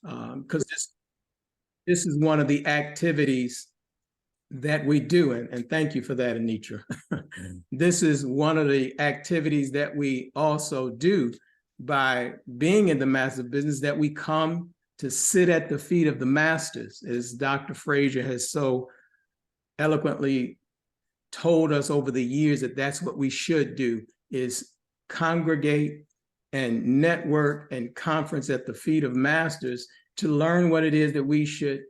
because this is one of the activities that we do, and thank you for that, Anitra. This is one of the activities that we also do by being in the master business, that we come to sit at the feet of the masters, as Dr. Fraser has so eloquently told us over the years that that's what we should do, is congregate and network and conference at the feet of masters to learn what it is that we should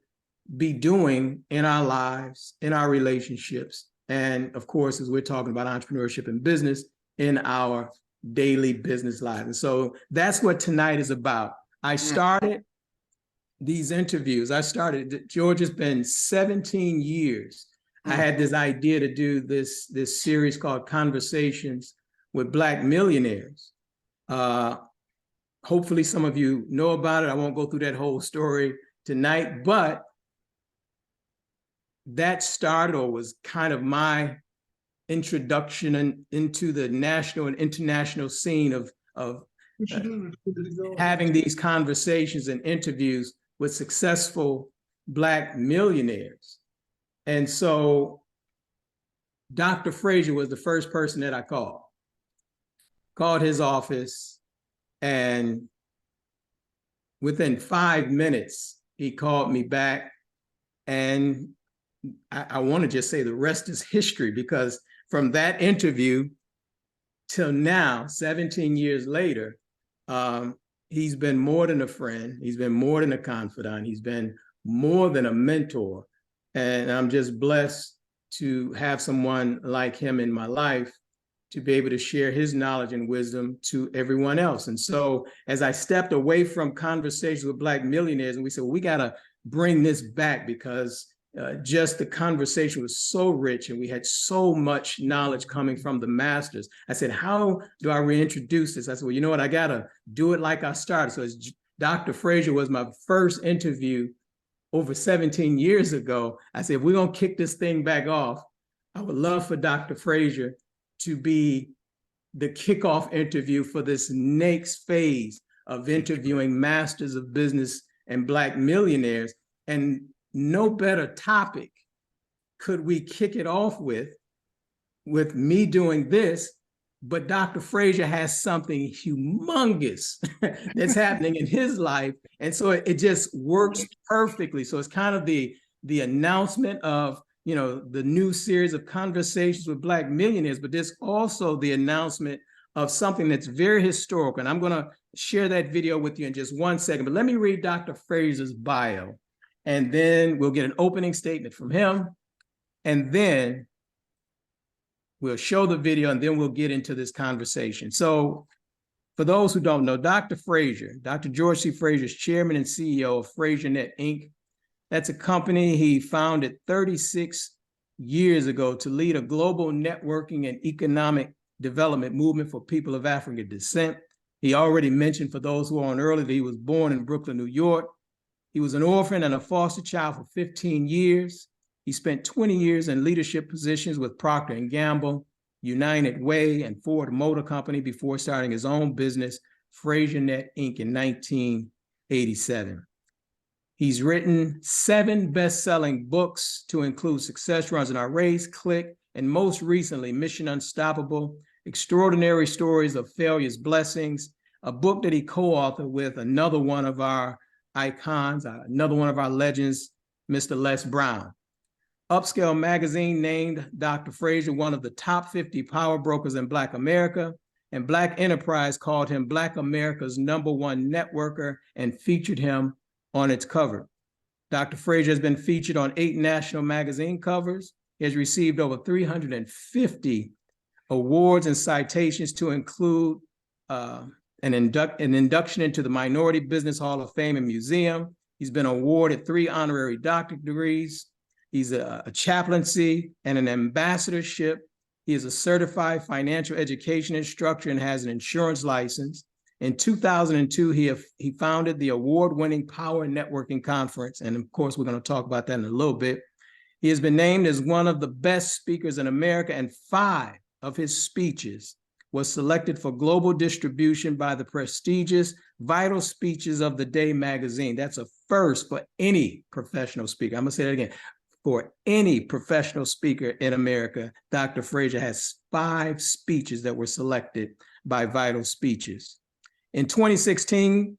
be doing in our lives, in our relationships, and of course, as we're talking about entrepreneurship and business, in our daily business lives. And so that's what tonight is about. I started these interviews. George, it's been 17 years. I had this idea to do this series called Conversations with Black Millionaires. Hopefully some of you know about it. I won't go through that whole story tonight, but that started, or was kind of my introduction into the national and international scene of having these conversations and interviews with successful Black millionaires. And so Dr. Fraser was the first person that I called his office, and within 5 minutes, he called me back. And I want to just say the rest is history, because from that interview till now, 17 years later, he's been more than a friend. He's been more than a confidant. He's been more than a mentor. And I'm just blessed to have someone like him in my life, to be able to share his knowledge and wisdom to everyone else. And so as I stepped away from Conversations with Black Millionaires, and we said, well, we got to bring this back, because just the conversation was so rich and we had so much knowledge coming from the masters. I said, how do I reintroduce this? I said, well, you know what? I got to do it like I started. So as Dr. Fraser was my first interview over 17 years ago, I said, if we're going to kick this thing back off, I would love for Dr. Fraser to be the kickoff interview for this next phase of interviewing masters of business and Black millionaires. And no better topic could we kick it off with me doing this, but Dr. Fraser has something humongous that's happening in his life. And so it just works perfectly. So it's kind of the announcement of, the new series of Conversations with Black Millionaires, but there's also the announcement of something that's very historical. And I'm going to share that video with you in just 1 second, but let me read Dr. Fraser's bio, and then we'll get an opening statement from him, and then we'll show the video, and then we'll get into this conversation. So for those who don't know, Dr. Fraser, Dr. George C. Fraser is chairman and CEO of FraserNet, Inc. That's a company he founded 36 years ago to lead a global networking and economic development movement for people of African descent. He already mentioned, for those who are on early, that he was born in Brooklyn, New York. He was an orphan and a foster child for 15 years. He spent 20 years in leadership positions with Procter & Gamble, United Way, and Ford Motor Company before starting his own business, FraserNet, Inc. in 1987. He's written 7 best-selling books, to include Success Runs in Our Race, Click, and most recently, Mission Unstoppable, Extraordinary Stories of Failure's Blessings, a book that he co-authored with another one of our icons, another one of our legends, Mr. Les Brown. Upscale magazine named Dr. Fraser one of the top 50 power brokers in Black America, and Black Enterprise called him Black America's #1 networker and featured him on its cover. Dr. Fraser has been featured on 8 national magazine covers. He has received over 350 awards and citations, to include an induction into the Minority Business Hall of Fame and Museum. He's been awarded 3 honorary doctorate degrees. He's a chaplaincy and an ambassadorship. He is a certified financial education instructor and has an insurance license. In 2002, he founded the award-winning Power Networking Conference. And of course, we're going to talk about that in a little bit. He has been named as one of the best speakers in America, and 5 of his speeches was selected for global distribution by the prestigious Vital Speeches of the Day magazine. That's a first for any professional speaker. I'm gonna say that again. For any professional speaker in America, Dr. Fraser has 5 speeches that were selected by Vital Speeches. In 2016,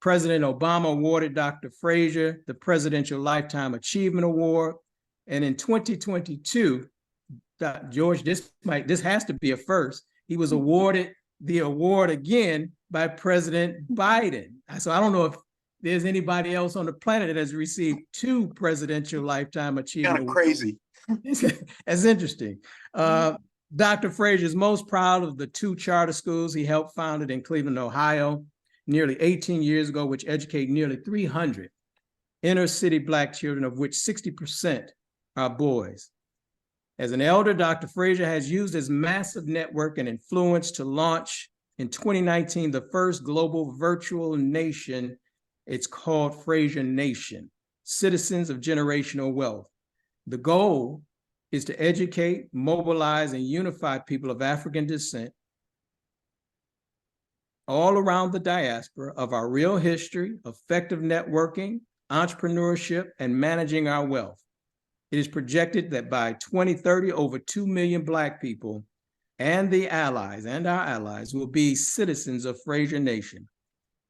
President Obama awarded Dr. Fraser the Presidential Lifetime Achievement Award. And in 2022, George, this has to be a first. He was awarded the award again by President Biden. So I don't know if there's anybody else on the planet that has received 2 Presidential Lifetime Achievement Awards. Crazy. That's interesting. Dr. Fraser is most proud of the 2 charter schools he helped founded in Cleveland, Ohio, nearly 18 years ago, which educate nearly 300 inner city Black children, of which 60% are boys. As an elder, Dr. Fraser has used his massive network and influence to launch in 2019 the first global virtual nation. It's called Fraser Nation, Citizens of Generational Wealth. The goal is to educate, mobilize, and unify people of African descent all around the diaspora of our real history, effective networking, entrepreneurship, and managing our wealth. It is projected that by 2030, over 2 million Black people and our allies will be citizens of Fraser Nation.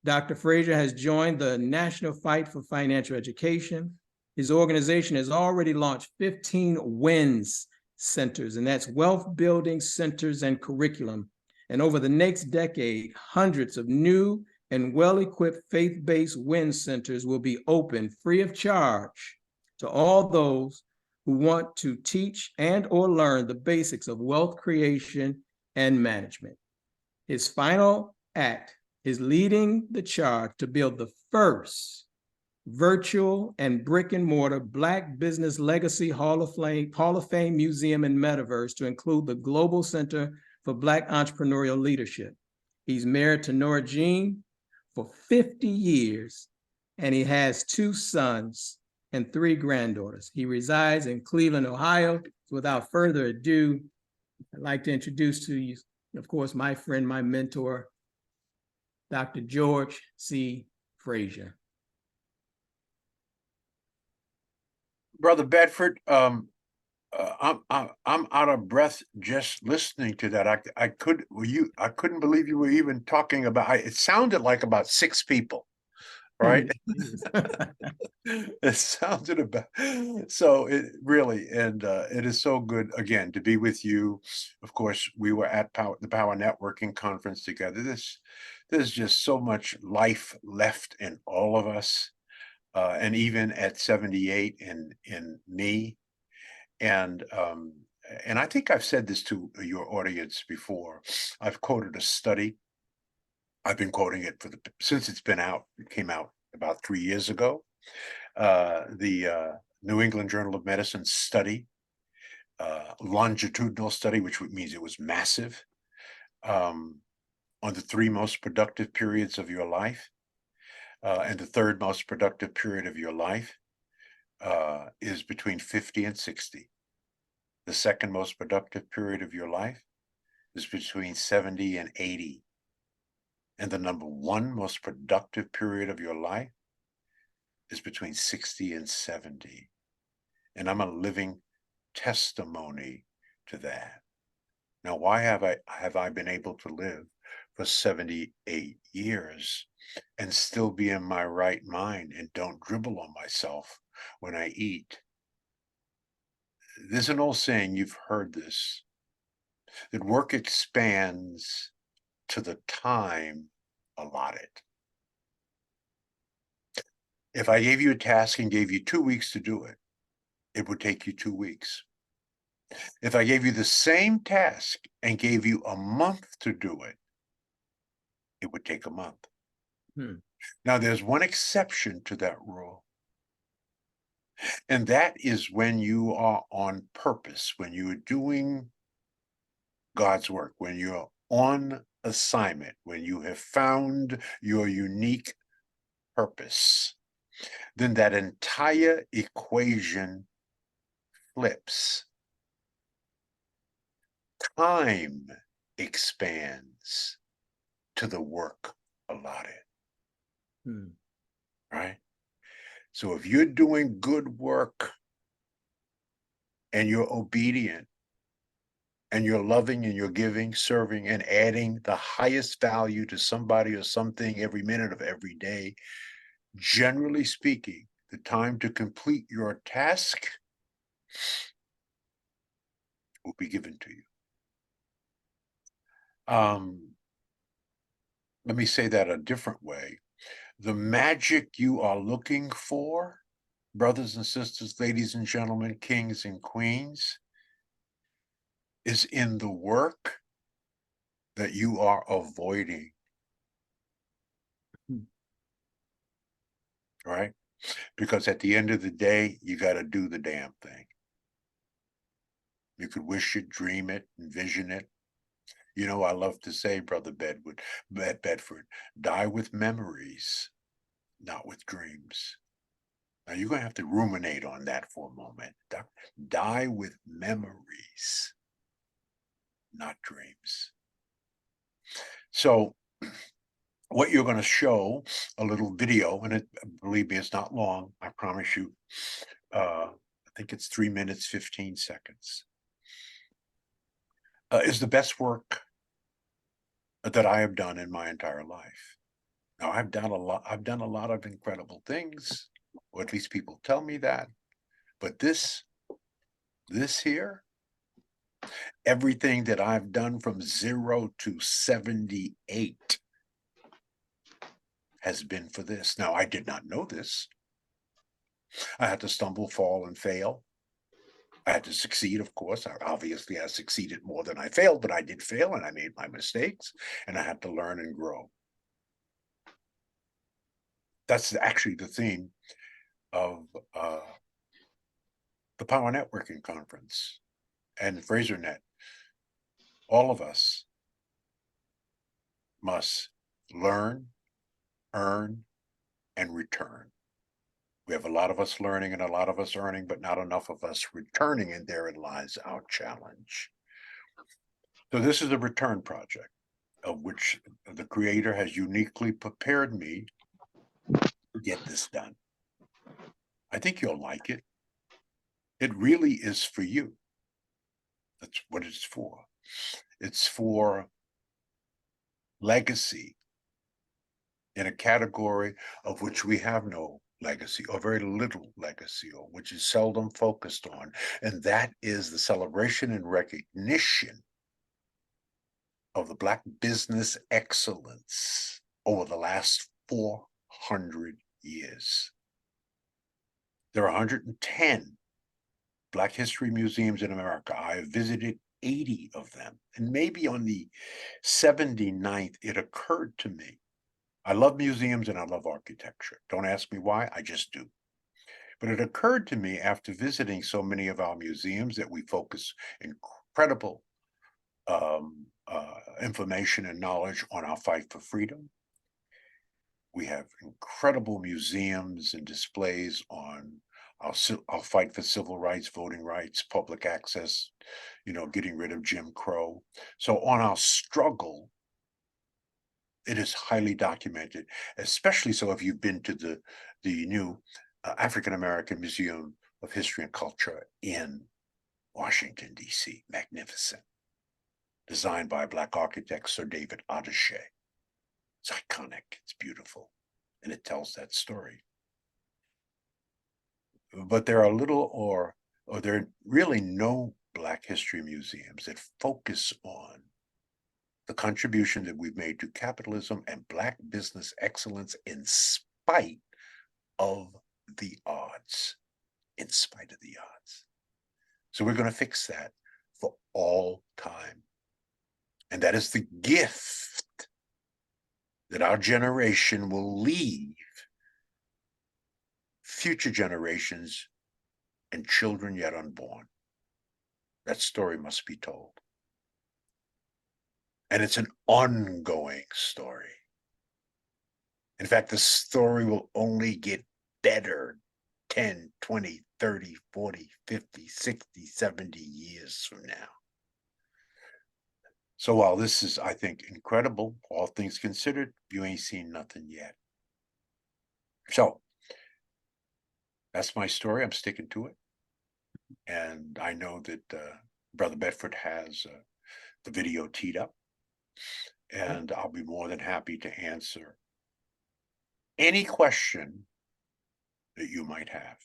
Dr. Fraser has joined the National Fight for Financial Education. His organization has already launched 15 WINS centers, and that's wealth building centers and curriculum. And over the next decade, hundreds of new and well-equipped faith-based WINS centers will be open free of charge to all those who want to teach and or learn the basics of wealth creation and management. His final act is leading the charge to build the first virtual and brick and mortar Black Business Legacy Hall of Fame Museum and Metaverse to include the Global Center for Black Entrepreneurial Leadership. He's married to Nora Jean for 50 years, and he has 2 sons and 3 granddaughters. He resides in Cleveland, Ohio. Without further ado, I'd like to introduce to you, of course, my friend, my mentor, Dr. George C. Fraser. Brother Bedford, I'm out of breath just listening to that. I couldn't believe you were even talking about. It sounded like about 6 people, right? It sounded about so. It really, and it is so good again to be with you. Of course, we were at the Power Networking Conference together. There's just so much life left in all of us. And even at 78 in me. And I think I've said this to your audience before. I've quoted a study. I've been quoting it since it's been out. It came out about 3 years ago. The New England Journal of Medicine study, longitudinal study, which means it was massive, on the 3 most productive periods of your life. And the 3rd most productive period of your life is between 50 and 60. The 2nd most productive period of your life is between 70 and 80. And the number 1 most productive period of your life is between 60 and 70. And I'm a living testimony to that. Now, why have I been able to live for 78 years and still be in my right mind and don't dribble on myself when I eat? There's an old saying, you've heard this, that work expands to the time allotted. If I gave you a task and gave you 2 weeks to do it, it would take you 2 weeks. If I gave you the same task and gave you a month to do it, it would take a month. Now, there's one exception to that rule. And that is when you are on purpose, when you are doing God's work, when you're on assignment, when you have found your unique purpose, then that entire equation flips. Time expands to the work allotted, right? So if you're doing good work and you're obedient and you're loving and you're giving, serving, and adding the highest value to somebody or something every minute of every day, generally speaking, the time to complete your task will be given to you. Let me say that a different way. The magic you are looking for, brothers and sisters, ladies and gentlemen, kings and queens, is in the work that you are avoiding. Right? Because at the end of the day, you got to do the damn thing. You could wish it, dream it, envision it. You know, I love to say, Brother Bedford, die with memories, not with dreams. Now you're going to have to ruminate on that for a moment. Die with memories, not dreams. So what you're going to show, a little video, and believe me, it's not long, I promise you. I think it's 3 minutes, 15 seconds. Is the best work that I have done in my entire life. Now I've done a lot of incredible things, or at least people tell me that. But this here, everything that I've done from 0 to 78 has been for this. Now, I did not know this. I had to stumble, fall, and fail. I had to succeed, of course. Obviously, I succeeded more than I failed, but I did fail, and I made my mistakes, and I had to learn and grow. That's actually the theme of the Power Networking Conference and FraserNet. All of us must learn, earn, and return. We have a lot of us learning and a lot of us earning, but not enough of us returning, and therein lies our challenge. So this is a return project of which the Creator has uniquely prepared me to get this done. I think you'll like it. It really is for you. That's what it's for. It's for legacy in a category of which we have no legacy, or very little legacy, or which is seldom focused on, and that is the celebration and recognition of the Black business excellence over the last 400 years. There are 110 Black history museums in America. I have visited 80 of them, and maybe on the 79th, it occurred to me, I love museums and I love architecture. Don't ask me why, I just do. But it occurred to me after visiting so many of our museums that we focus incredible information and knowledge on our fight for freedom. We have incredible museums and displays on our fight for civil rights, voting rights, public access, getting rid of Jim Crow. So on our struggle, it is highly documented, especially so if you've been to the new African American Museum of History and Culture in Washington, D.C. Magnificent. Designed by Black architect Sir David Adeshe. It's iconic, it's beautiful, and it tells that story. But there are little or there are really no Black history museums that focus on the contribution that we've made to capitalism and Black business excellence in spite of the odds. In spite of the odds. So we're going to fix that for all time. And that is the gift that our generation will leave future generations and children yet unborn. That story must be told. And it's an ongoing story. In fact, the story will only get better 10, 20, 30, 40, 50, 60, 70 years from now. So while this is, I think, incredible, all things considered, you ain't seen nothing yet. So that's my story. I'm sticking to it. And I know that Brother Bedford has the video teed up. And I'll be more than happy to answer any question that you might have.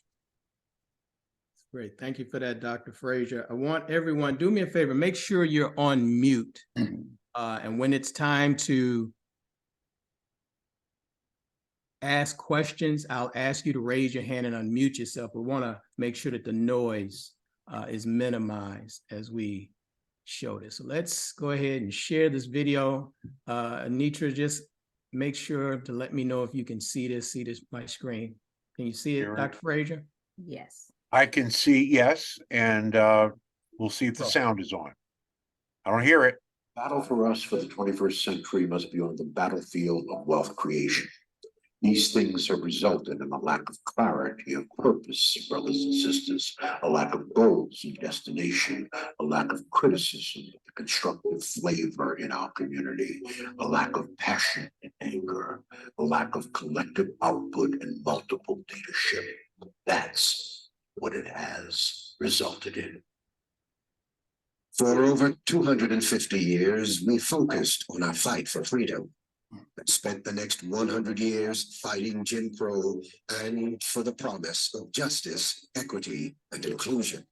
Great. Thank you for that, Dr. Fraser. I want everyone, do me a favor, make sure you're on mute. And when it's time to ask questions, I'll ask you to raise your hand and unmute yourself. We want to make sure that the noise is minimized as we show this. So let's go ahead and share this video. Anitra, just make sure to let me know if you can see this my screen. Can you see it, Sure. Dr. Fraser? Yes. I can see, yes, and we'll see if the sound is on. I don't hear it. Battle for us for the 21st century must be on the battlefield of wealth creation. These things have resulted in a lack of clarity of purpose, brothers and sisters, a lack of goals and destination, a lack of criticism, constructive flavor in our community, a lack of passion and anger, a lack of collective output and multiple leadership. That's what it has resulted in. For over 250 years, we focused on our fight for freedom and spent the next 100 years fighting Jim Crow and for the promise of justice, equity, and inclusion.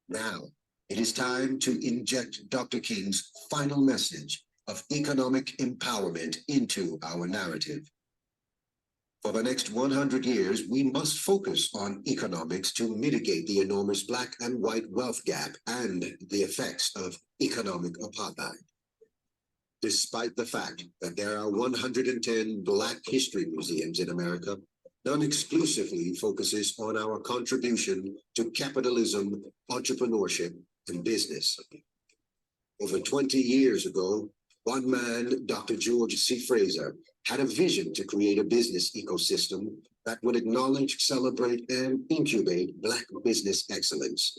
Now, it is time to inject Dr. King's final message of economic empowerment into our narrative. For the next 100 years, we must focus on economics to mitigate the enormous Black and white wealth gap and the effects of economic apartheid. Despite the fact that there are 110 Black history museums in America, none exclusively focuses on our contribution to capitalism, entrepreneurship, and business. Over 20 years ago, one man, Dr. George C. Fraser, had a vision to create a business ecosystem that would acknowledge, celebrate, and incubate Black business excellence.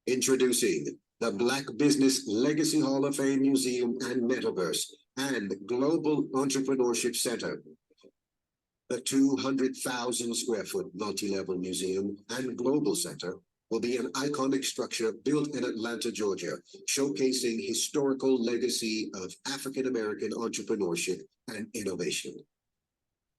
Introducing the Black Business Legacy Hall of Fame Museum and Metaverse and Global Entrepreneurship Center. The 200,000 square foot multi-level museum and global center will be an iconic structure built in Atlanta, Georgia, showcasing historical legacy of African-American entrepreneurship and innovation.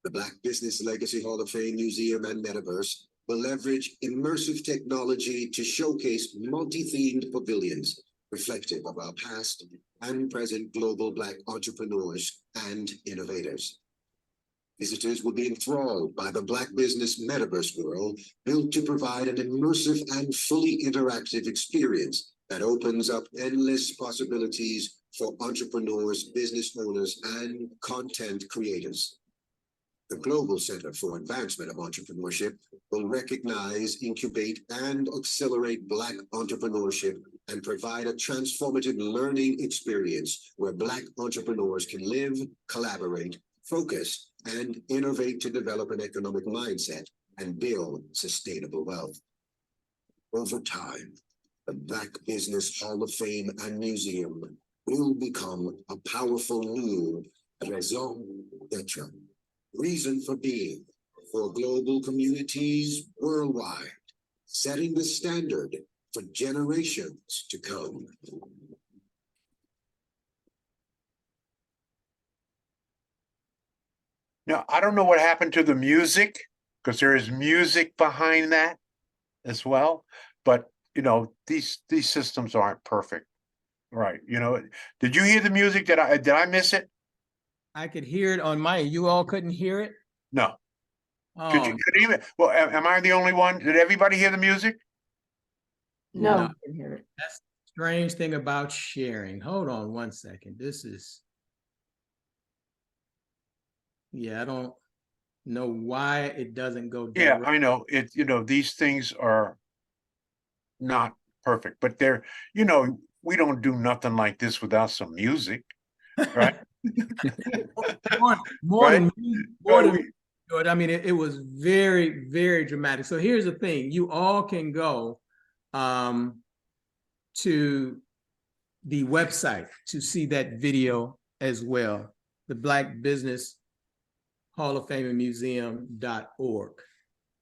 The Black Business Legacy Hall of Fame Museum and Metaverse will leverage immersive technology to showcase multi-themed pavilions reflective of our past and present global Black entrepreneurs and innovators. Visitors will be enthralled by the Black business metaverse world, built to provide an immersive and fully interactive experience that opens up endless possibilities for entrepreneurs, business owners, and content creators. The Global Center for Advancement of Entrepreneurship will recognize, incubate, and accelerate Black entrepreneurship and provide a transformative learning experience where Black entrepreneurs can live, collaborate, focus, and innovate to develop an economic mindset and build sustainable wealth. Over time, the Black Business Hall of Fame and Museum will become a powerful new raison d'etre, reason for being for global communities worldwide, setting the standard for generations to come. Now, I don't know what happened to the music, because there is music behind that as well. But, you know, these systems aren't perfect. Right. You know, did you hear the music? Did I miss it? I could hear it on my, you all couldn't hear it? No. Oh, Could even, well, am I the only one? Did everybody hear the music? No, no. I can hear it. That's the strange thing about sharing. Hold on one second. This is, yeah, I don't know why it doesn't go Yeah, direct. I know it, you know, these things are not perfect, but they're, you know, we don't do nothing like this without some music, right? More Right? than good. I mean, it was very, very dramatic. So here's the thing: you all can go to the website to see that video as well, the Black Business Hall of Fame and Museum.org.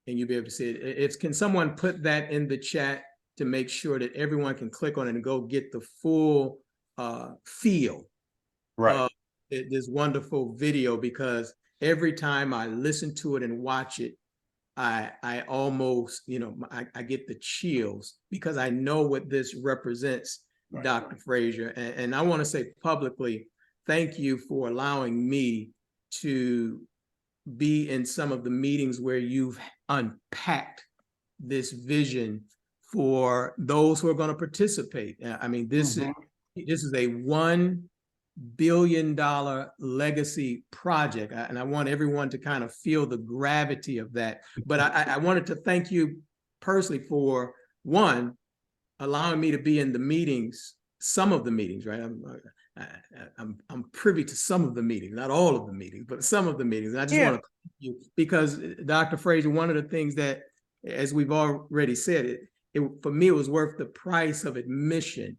And you'll be able to see it. Can someone put that in the chat to make sure that everyone can click on it and go get the full feel of this wonderful video? Because every time I listen to it and watch it, I almost, I get the chills because I know what this represents, Dr. Fraser. And I want to say publicly, thank you for allowing me to be in some of the meetings where you've unpacked this vision for those who are going to participate. I mean, this is a $1 billion legacy project, and I want everyone to kind of feel the gravity of that. But I wanted to thank you personally for, one, allowing me to be in the meetings, some of the meetings, right? I'm privy to some of the meetings, not all of the meetings, but some of the meetings. And I just want to thank you because, Dr. Fraser, one of the things that, as we've already said, for me, it was worth the price of admission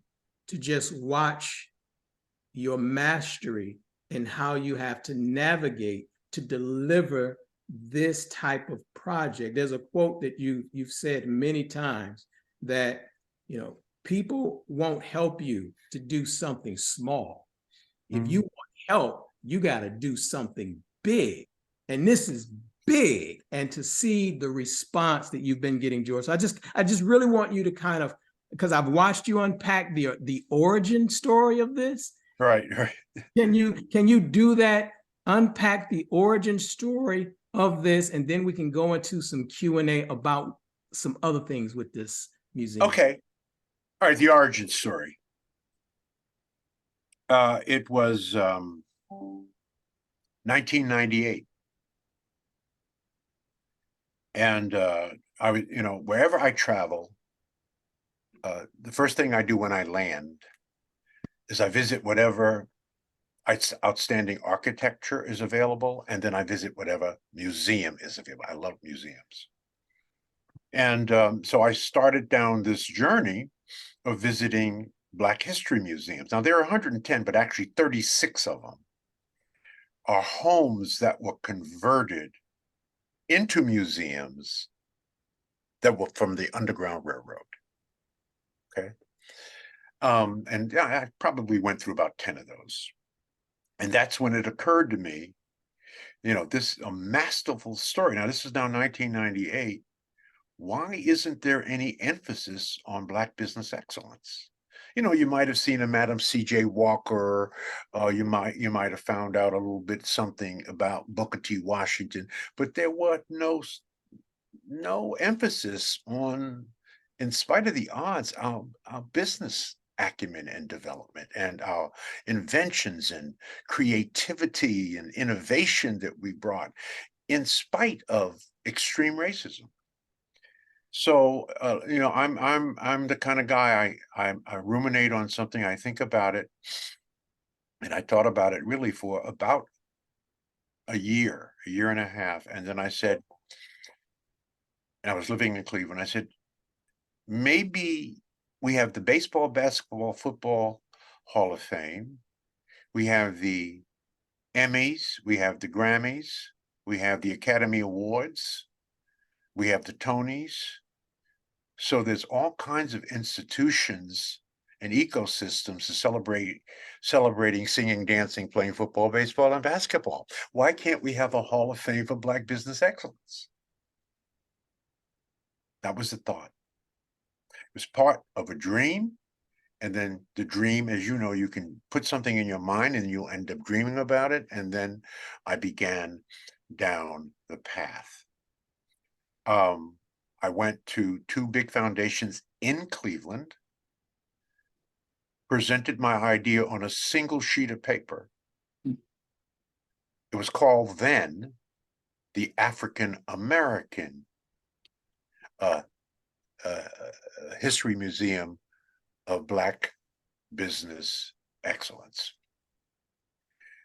to just watch your mastery and how you have to navigate to deliver this type of project. There's a quote that you've said many times that, people won't help you to do something small. If you want help, you got to do something big. And this is big. And to see the response that you've been getting, George. So I just really want you to kind of, because I've watched you unpack the origin story of this. Right. Can you do that? Unpack the origin story of this, and then we can go into some Q&A about some other things with this museum. Okay. All right, the origin story. It was 1998. And I was, wherever I travel, the first thing I do when I land is I visit whatever outstanding architecture is available, and then I visit whatever museum is available. I love museums. And so I started down this journey of visiting Black history museums. Now, there are 110, but actually 36 of them are homes that were converted into museums that were from the Underground Railroad. Okay. And yeah, I probably went through about 10 of those. And that's when it occurred to me, this a masterful story. Now, this is now 1998. Why isn't there any emphasis on Black business excellence? You might have seen a Madam C.J. Walker. You might have found out a little bit something about Booker T. Washington, but there was no emphasis on, in spite of the odds, our business acumen and development and our inventions and creativity and innovation that we brought in spite of extreme racism. So, I'm the kind of guy, I ruminate on something, I think about it, and I thought about it really for about a year and a half. And then I said, and I was living in Cleveland, I said, maybe we have the baseball, basketball, football Hall of Fame. We have the Emmys, we have the Grammys, we have the Academy Awards, we have the Tonys. So there's all kinds of institutions and ecosystems to celebrating, singing, dancing, playing football, baseball, and basketball. Why can't we have a Hall of Fame for Black business excellence? That was the thought. It was part of a dream. And then the dream, as you know, you can put something in your mind and you'll end up dreaming about it. And then I began down the path. I went to 2 big foundations in Cleveland, presented my idea on a single sheet of paper. It was called then the African American History Museum of Black Business Excellence.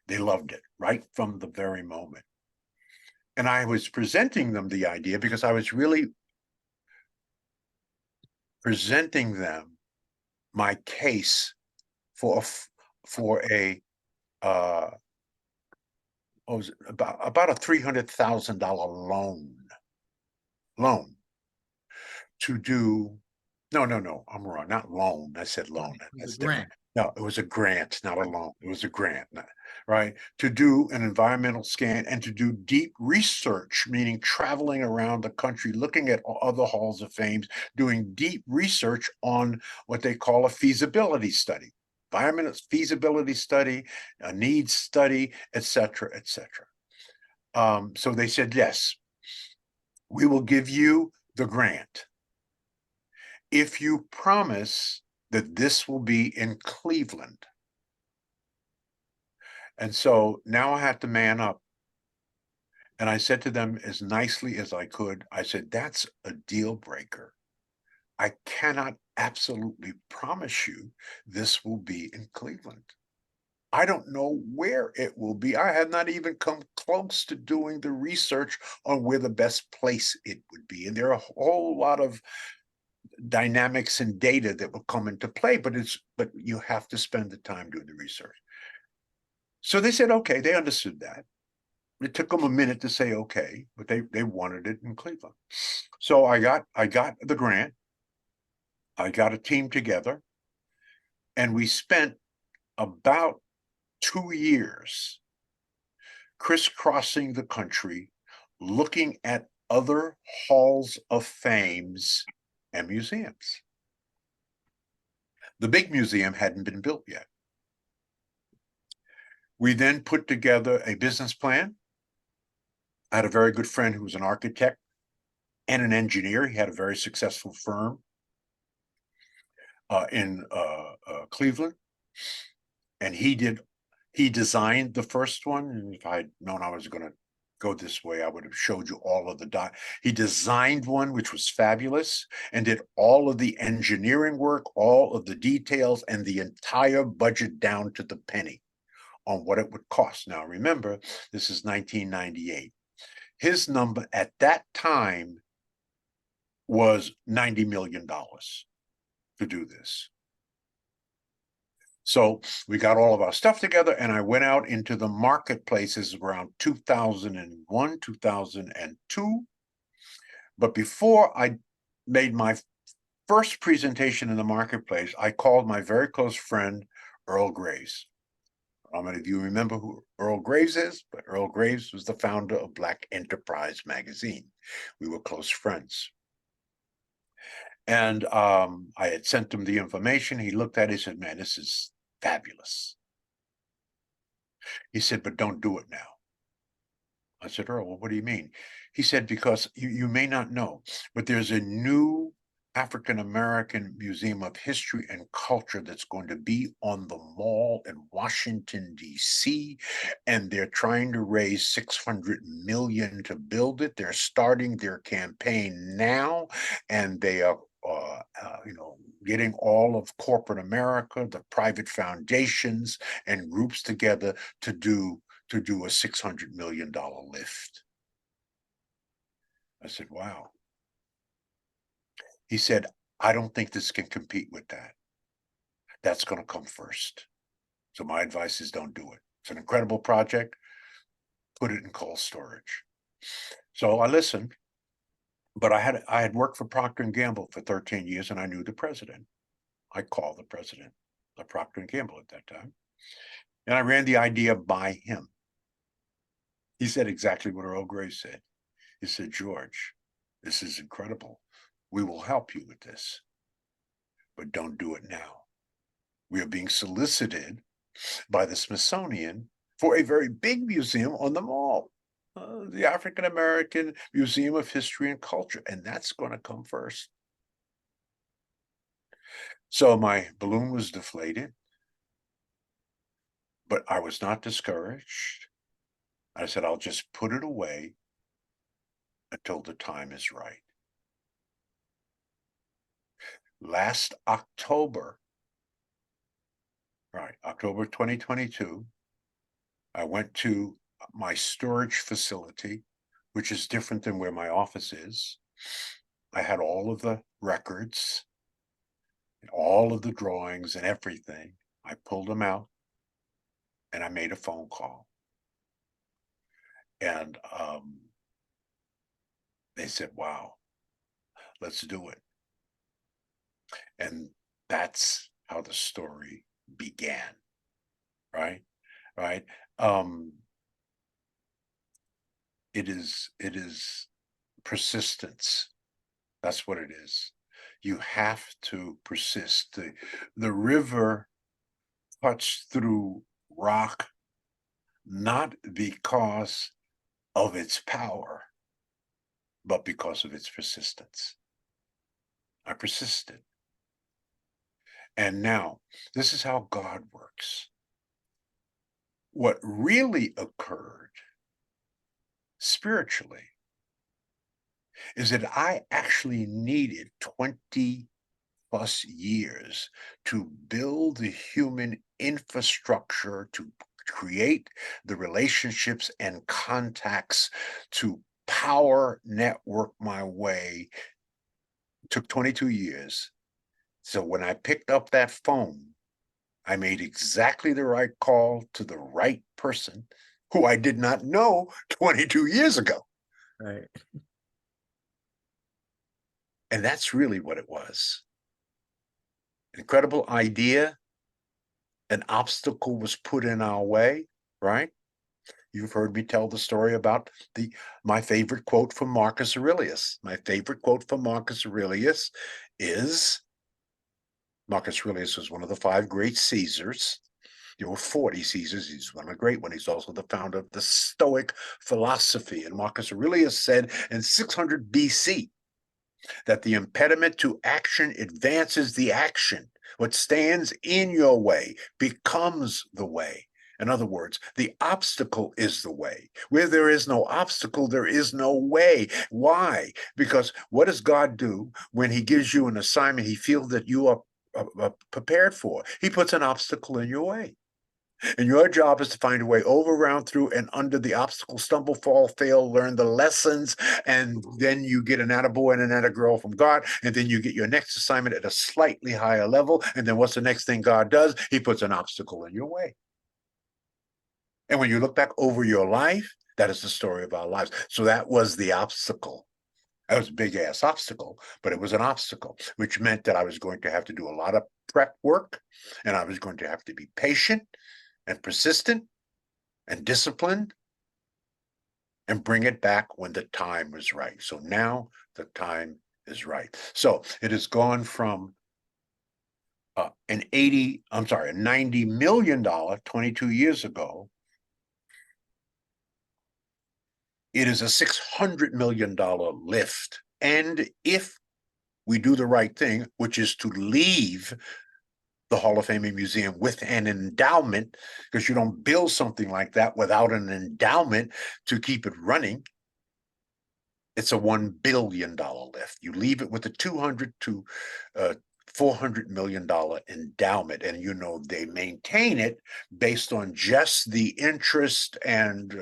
They loved it right from the very moment. And I was presenting them the idea because I was really presenting them my case for a what was it, about a $300,000 loan to do, no, I'm wrong, not loan, I said loan. It was That's a different. grant. No, it was a grant, not a loan. It was a grant, right? To do an environmental scan and to do deep research, meaning traveling around the country, looking at other halls of fame, doing deep research on what they call a feasibility study, environmental feasibility study, a needs study, et cetera, et cetera. So they said, yes, we will give you the grant if you promise that this will be in Cleveland. And so now I have to man up. And I said to them as nicely as I could, I said, that's a deal breaker. I cannot absolutely promise you this will be in Cleveland. I don't know where it will be. I have not even come close to doing the research on where the best place it would be. And there are a whole lot of dynamics and data that will come into play, but you have to spend the time doing the research. So they said, okay, they understood that. It took them a minute to say okay, but they wanted it in Cleveland. So I got the grant. I got a team together, and we spent about 2 years crisscrossing the country, looking at other halls of fames and museums. The big museum hadn't been built yet. We then put together a business plan. I had a very good friend who was an architect and an engineer. He had a very successful firm in Cleveland, and he designed the first one. And if I had known I was going to go this way, I would have showed you all of the he designed one which was fabulous and did all of the engineering work, all of the details, and the entire budget down to the penny on what it would cost. Now remember, this is 1998. His number at that time was $90 million to do this. So we got all of our stuff together, and I went out into the marketplaces around 2001, 2002. But before I made my first presentation in the marketplace, I called my very close friend, Earl Graves. How many of you remember who Earl Graves is? But Earl Graves was the founder of Black Enterprise magazine. We were close friends. And I had sent him the information. He looked at it, he said, man, this is fabulous. He said, but don't do it now. I said, Earl, well, what do you mean? He said, because you may not know, but there's a new African-American Museum of History and Culture that's going to be on the Mall in Washington, D.C., and they're trying to raise $600 million to build it. They're starting their campaign now, and they are getting all of corporate America, the private foundations and groups together to do a $600 million lift. I said, wow. He said, I don't think this can compete with that. That's going to come first. So my advice is don't do it. It's an incredible project. Put it in cold storage. So I listened, but I had worked for Procter & Gamble for 13 years, and I knew the president. I called the president of Procter & Gamble at that time, and I ran the idea by him. He said exactly what Earl Graves said. He said, George, this is incredible. We will help you with this, but don't do it now. We are being solicited by the Smithsonian for a very big museum on the Mall, the African American Museum of History and Culture, and that's going to come first. So my balloon was deflated, but I was not discouraged. I said, I'll just put it away until the time is right. Last October, October 2022, I went to my storage facility, which is different than where my office is. I had all of the records, all of the drawings and everything. I pulled them out and I made a phone call. And they said, wow, let's do it. And that's how the story began, right? Right. It is persistence. That's what it is. You have to persist. The river cuts through rock, not because of its power, but because of its persistence. I persisted. And now, this is how God works. What really occurred spiritually is that I actually needed 20 plus years to build the human infrastructure, to create the relationships and contacts, to power network my way. It took 22 years. So when I picked up that phone, I made exactly the right call to the right person who I did not know 22 years ago. Right. And that's really what it was. Incredible idea. An obstacle was put in our way, right? You've heard me tell the story about my favorite quote from Marcus Aurelius. My favorite quote from Marcus Aurelius is, Marcus Aurelius was one of the 5 great Caesars. There were 40 Caesars. He's one of the great ones. He's also the founder of the Stoic philosophy. And Marcus Aurelius said in 600 BC that the impediment to action advances the action. What stands in your way becomes the way. In other words, the obstacle is the way. Where there is no obstacle, there is no way. Why? Because what does God do when he gives you an assignment he feels that you are prepared for? He puts an obstacle in your way. And your job is to find a way over, around, through, and under the obstacle, stumble, fall, fail, learn the lessons, and then you get an attaboy and an attagirl from God, and then you get your next assignment at a slightly higher level, and then what's the next thing God does? He puts an obstacle in your way. And when you look back over your life, that is the story of our lives. So that was the obstacle. That was a big-ass obstacle, but it was an obstacle, which meant that I was going to have to do a lot of prep work, and I was going to have to be patient and persistent and disciplined and bring it back when the time was right. So now the time is right. So it has gone from a $90 million 22 years ago. It is a $600 million lift. And if we do the right thing, which is to leave the Hall of Fame Museum with an endowment, because you don't build something like that without an endowment to keep it running. It's a $1 billion lift. You leave it with a $200 to $400 million endowment, and they maintain it based on just the interest and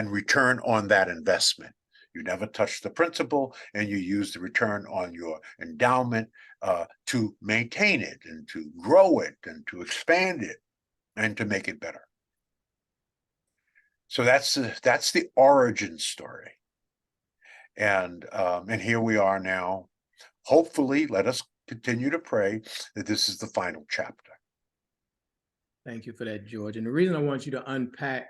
return on that investment. You never touch the principal, and you use the return on your endowment to maintain it and to grow it and to expand it and to make it better. So that's the origin story. And here we are now. Hopefully, let us continue to pray that this is the final chapter. Thank you for that, George. And the reason I want you to unpack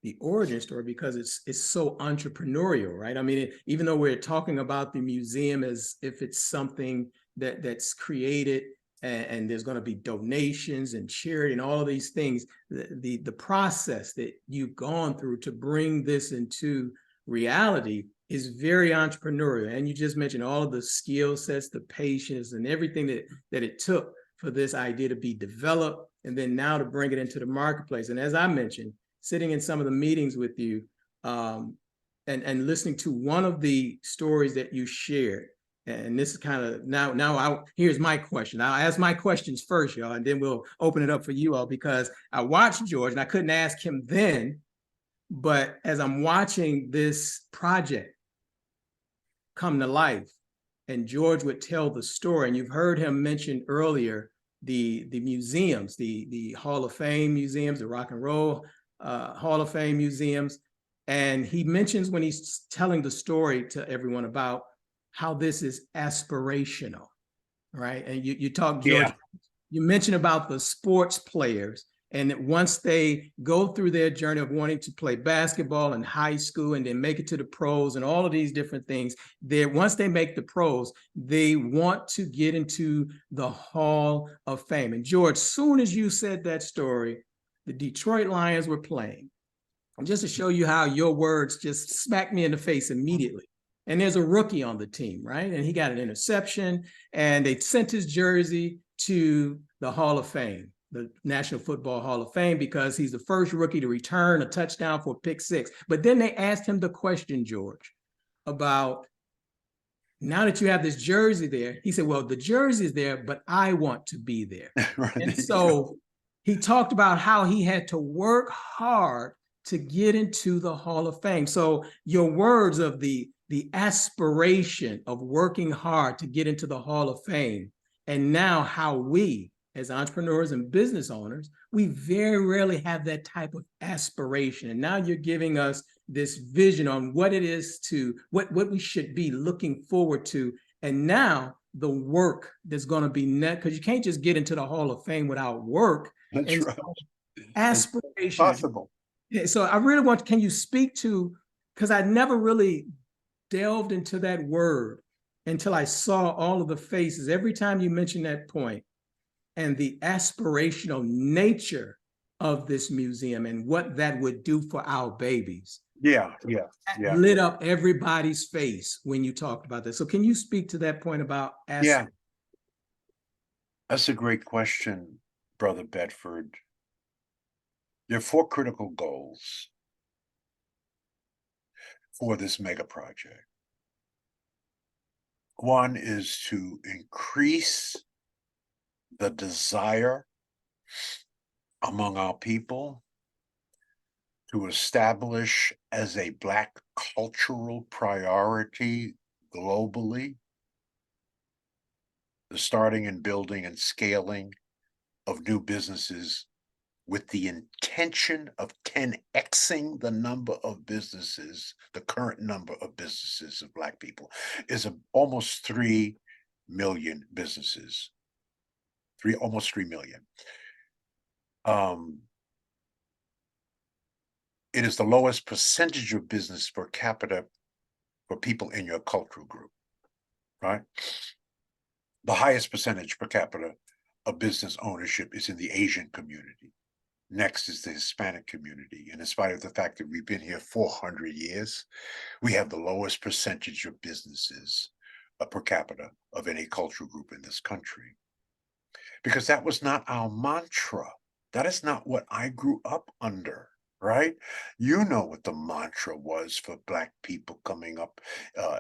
the origin story, because it's so entrepreneurial, right? I mean, even though we're talking about the museum as if it's something that's created and there's going to be donations and charity and all of these things, the process that you've gone through to bring this into reality is very entrepreneurial. And you just mentioned all of the skill sets, the patience, and everything that it took for this idea to be developed, and then now to bring it into the marketplace. And as I mentioned, sitting in some of the meetings with you and listening to one of the stories that you shared, and this is kind of here's my question. I'll ask my questions first, y'all, and then we'll open it up for you all, because I watched George and I couldn't ask him then, but as I'm watching this project come to life, and George would tell the story, and you've heard him mention earlier the museums, the Hall of Fame museums, the Rock and Roll Hall of Fame museums. And he mentions when he's telling the story to everyone about how this is aspirational, right? And you talk, George, Yeah. you mentioned about the sports players, and that once they go through their journey of wanting to play basketball in high school and then make it to the pros and all of these different things, once they make the pros, they want to get into the Hall of Fame. And George, soon as you said that story, the Detroit Lions were playing. And just to show you how your words just smacked me in the face immediately. And there's a rookie on the team, right? And he got an interception, and they sent his jersey to the Hall of Fame, the National Football Hall of Fame, because he's the first rookie to return a touchdown for a pick six. But then they asked him the question, George, about now that you have this jersey there. He said, well, the jersey is there, but I want to be there. Right, and so he talked about how he had to work hard to get into the Hall of Fame. So your words of the aspiration of working hard to get into the Hall of Fame, and now how we, as entrepreneurs and business owners, we very rarely have that type of aspiration. And now you're giving us this vision on what it is to, what we should be looking forward to. And now the work that's going to be because you can't just get into the Hall of Fame without work. That's and right. So aspiration. Possible. So I really want, can you speak to, because I never really delved into that word until I saw all of the faces every time you mention that point, and the aspirational nature of this museum and what that would do for our babies. Yeah. Lit up everybody's face when you talked about that. So can you speak to that point about Yeah. That's a great question, Brother Bedford. There are 4 critical goals for this mega project. One is to increase the desire among our people to establish as a Black cultural priority globally the starting and building and scaling of new businesses with the intention of 10xing the number of businesses, the current number of businesses of Black people is almost 3 million businesses, almost 3 million. It is the lowest percentage of business per capita for people in your cultural group, right? The highest percentage per capita of business ownership is in the Asian community. Next is the Hispanic community. And in spite of the fact that we've been here 400 years, we have the lowest percentage of businesses per capita of any cultural group in this country. Because that was not our mantra. That is not what I grew up under, right? You know what the mantra was for Black people coming up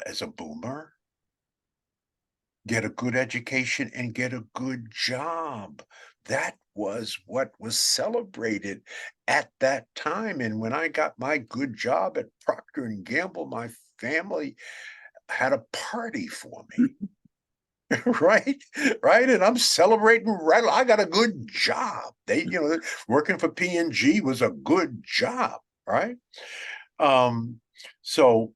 as a boomer. Get a good education and get a good job. That was what was celebrated at that time. And when I got my good job at Procter & Gamble, my family had a party for me. Right. And I'm celebrating, right? I got a good job. Working for P&G was a good job, right? So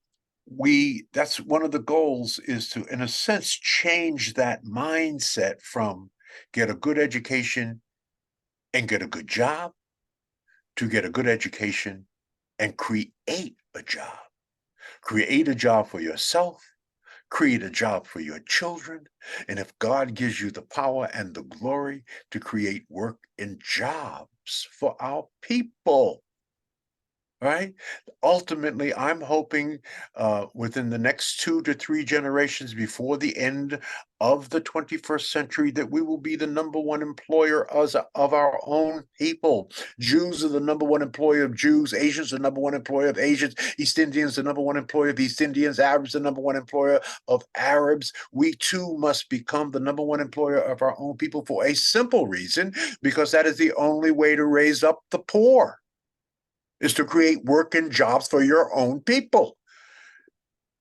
that's one of the goals, is to, in a sense, change that mindset from get a good education and get a good job to get a good education and create a job. Create a job for yourself, create a job for your children, and if God gives you the power and the glory, to create work and jobs for our people. Right? Ultimately, I'm hoping within the next 2 to 3 generations before the end of the 21st century that we will be the #1 employer of our own people. Jews are the #1 employer of Jews. Asians are the #1 employer of Asians. East Indians are the #1 employer of East Indians. Arabs are the #1 employer of Arabs. We too must become the #1 employer of our own people for a simple reason, because that is the only way to raise up the poor, is to create work and jobs for your own people.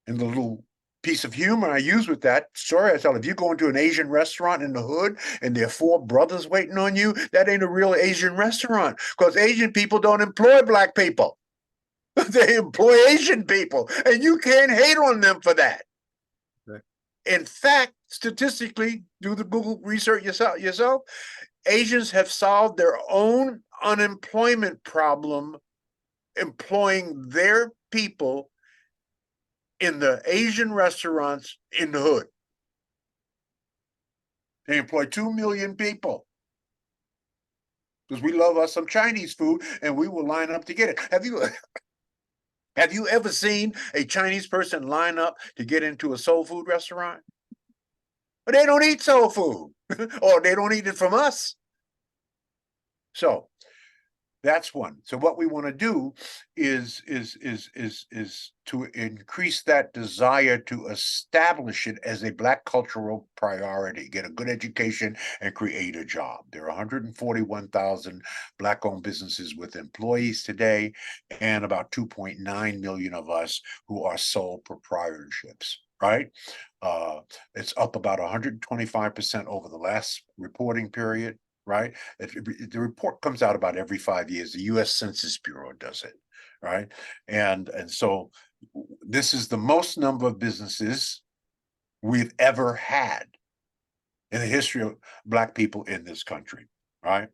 And the little piece of humor I use with that story I tell, if you go into an Asian restaurant in the hood and there are 4 brothers waiting on you, that ain't a real Asian restaurant, because Asian people don't employ black people. They employ Asian people, and you can't hate on them for that. Right. In fact, statistically, do the Google research yourself, Asians have solved their own unemployment problem employing their people in the Asian restaurants in the hood. They employ 2 million people because we love us some Chinese food and we will line up to get it. Have you ever seen a Chinese person line up to get into a soul food restaurant? But they don't eat soul food, or they don't eat it from us. So that's one. So what we want to do is to increase that desire to establish it as a Black cultural priority, get a good education and create a job. There are 141,000 Black-owned businesses with employees today, and about 2.9 million of us who are sole proprietorships, right? It's up about 125% over the last reporting period. Right? The report comes out about every 5 years. The U.S. Census Bureau does it, right? And so this is the most number of businesses we've ever had in the history of Black people in this country, right?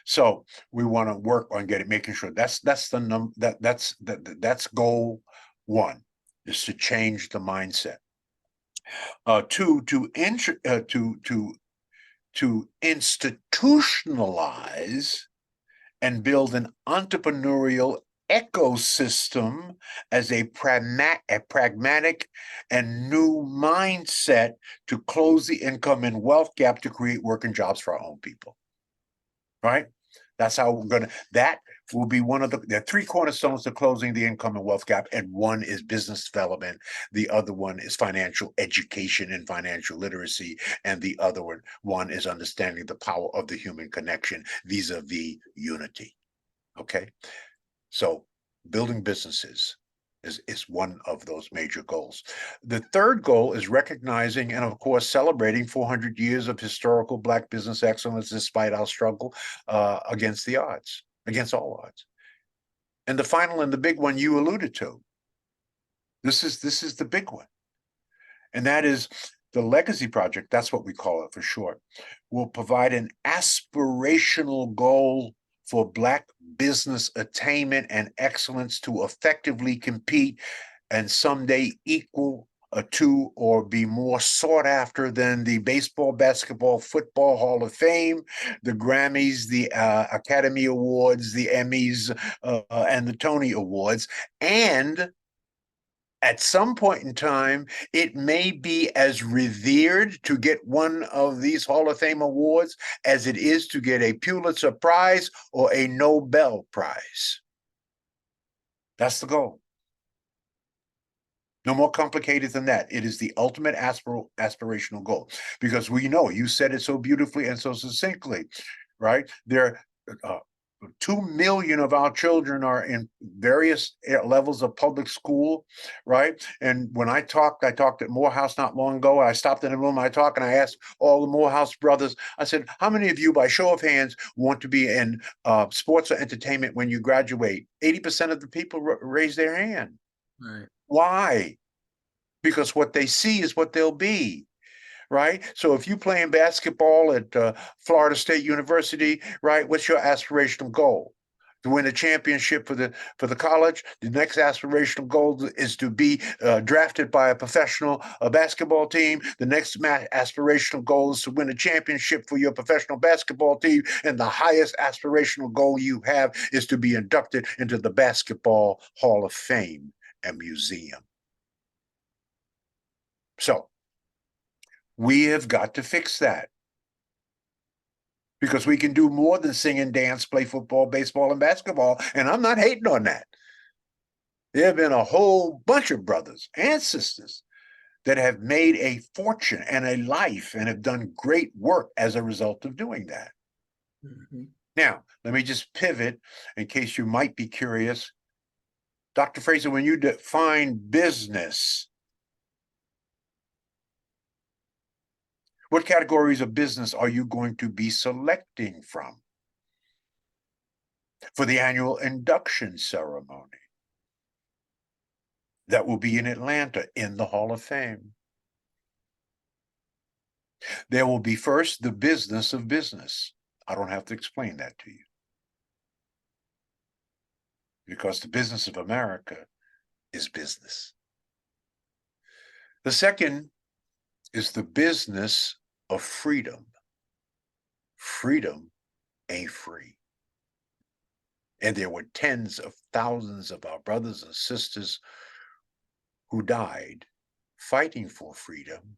So we want to work on making sure that's goal 1, is to change the mindset. 2, to institutionalize and build an entrepreneurial ecosystem as a pragmatic and new mindset to close the income and wealth gap to create work and jobs for our own people. Right? That's how we're that will be one of there are 3 cornerstones to closing the income and wealth gap, and 1 is business development. The other one is financial education and financial literacy, and the other one is understanding the power of the human connection vis-a-vis unity. Okay, so building businesses is one of those major goals. The third goal is recognizing and, of course, celebrating 400 years of historical Black business excellence despite our struggle against the odds, against all odds. And the final and the big one you alluded to. This is the big one. And that is the Legacy Project, that's what we call it for short, will provide an aspirational goal for Black business attainment and excellence to effectively compete and someday equal to or be more sought after than the Baseball, Basketball, Football Hall of Fame, the Grammys, the Academy Awards, the Emmys, and the Tony Awards. And at some point in time, it may be as revered to get one of these Hall of Fame awards as it is to get a Pulitzer Prize or a Nobel Prize. That's the goal. No more complicated than that. It is the ultimate aspirational goal, because we know, you said it so beautifully and so succinctly, right? There 2 million of our children are in various levels of public school, right? And when I talked at Morehouse not long ago. I stopped in a room, I talked, and I asked all the Morehouse brothers, I said, how many of you, by show of hands, want to be in sports or entertainment when you graduate? 80% of the people raised their hand. Right. Why? Because what they see is what they'll be. Right? So if you're playing basketball at Florida State University, right, what's your aspirational goal? To win a championship for the college. The next aspirational goal is to be drafted by a professional basketball team. The next aspirational goal is to win a championship for your professional basketball team. And the highest aspirational goal you have is to be inducted into the Basketball Hall of Fame and Museum. So we have got to fix that, because we can do more than sing and dance, play football, baseball, and basketball. And I'm not hating on that. There have been a whole bunch of brothers and sisters that have made a fortune and a life and have done great work as a result of doing that. Mm-hmm. Now, let me just pivot in case you might be curious. Dr. Fraser, when you define business, What categories of business are you going to be selecting from for the annual induction ceremony that will be in Atlanta in the Hall of Fame? There will be first the business of business. I don't have to explain that to you, because the business of America is business. The second is the business of freedom. Freedom ain't free. And there were tens of thousands of our brothers and sisters who died fighting for freedom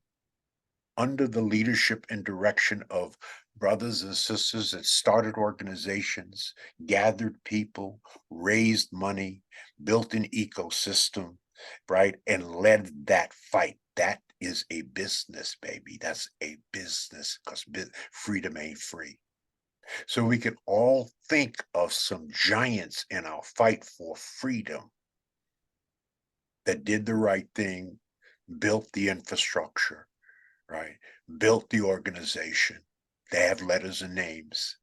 under the leadership and direction of brothers and sisters that started organizations, gathered people, raised money, built an ecosystem, right? And led that fight. That is a business, baby. That's a business, because freedom ain't free. So we can all think of some giants in our fight for freedom that did the right thing, built the infrastructure, right? Built the organization. They have letters and names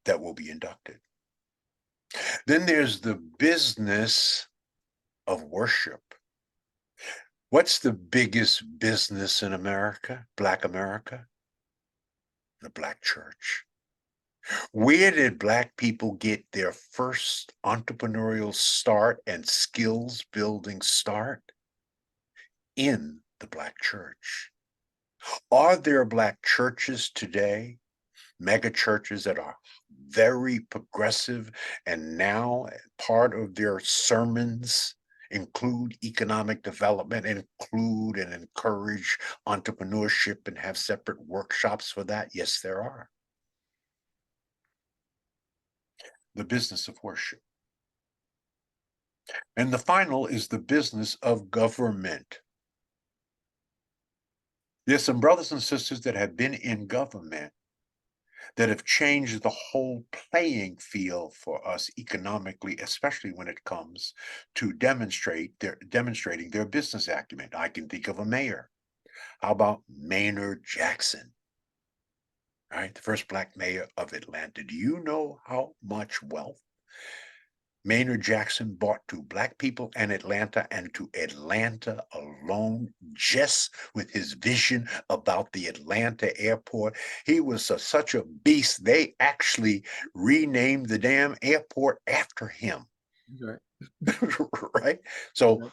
that will be inducted. Then there's the business of worship. What's the biggest business in America, Black America? The Black church. Where did Black people get their first entrepreneurial start and skills building start? In the Black church. Are there Black churches today, mega churches that are very progressive, and now part of their sermons include economic development, include and encourage entrepreneurship, and have separate workshops for that? Yes, there are. The business of worship. And the final is the business of government. There's some brothers and sisters that have been in government that have changed the whole playing field for us economically, especially when it comes to demonstrating their business acumen. I can think of a mayor. How about Maynard Jackson? Right, the first Black mayor of Atlanta. Do you know how much wealth Maynard Jackson brought to Black people in Atlanta, and to Atlanta alone, just with his vision about the Atlanta airport? He was such a beast, they actually renamed the damn airport after him. Right. Right? So Right.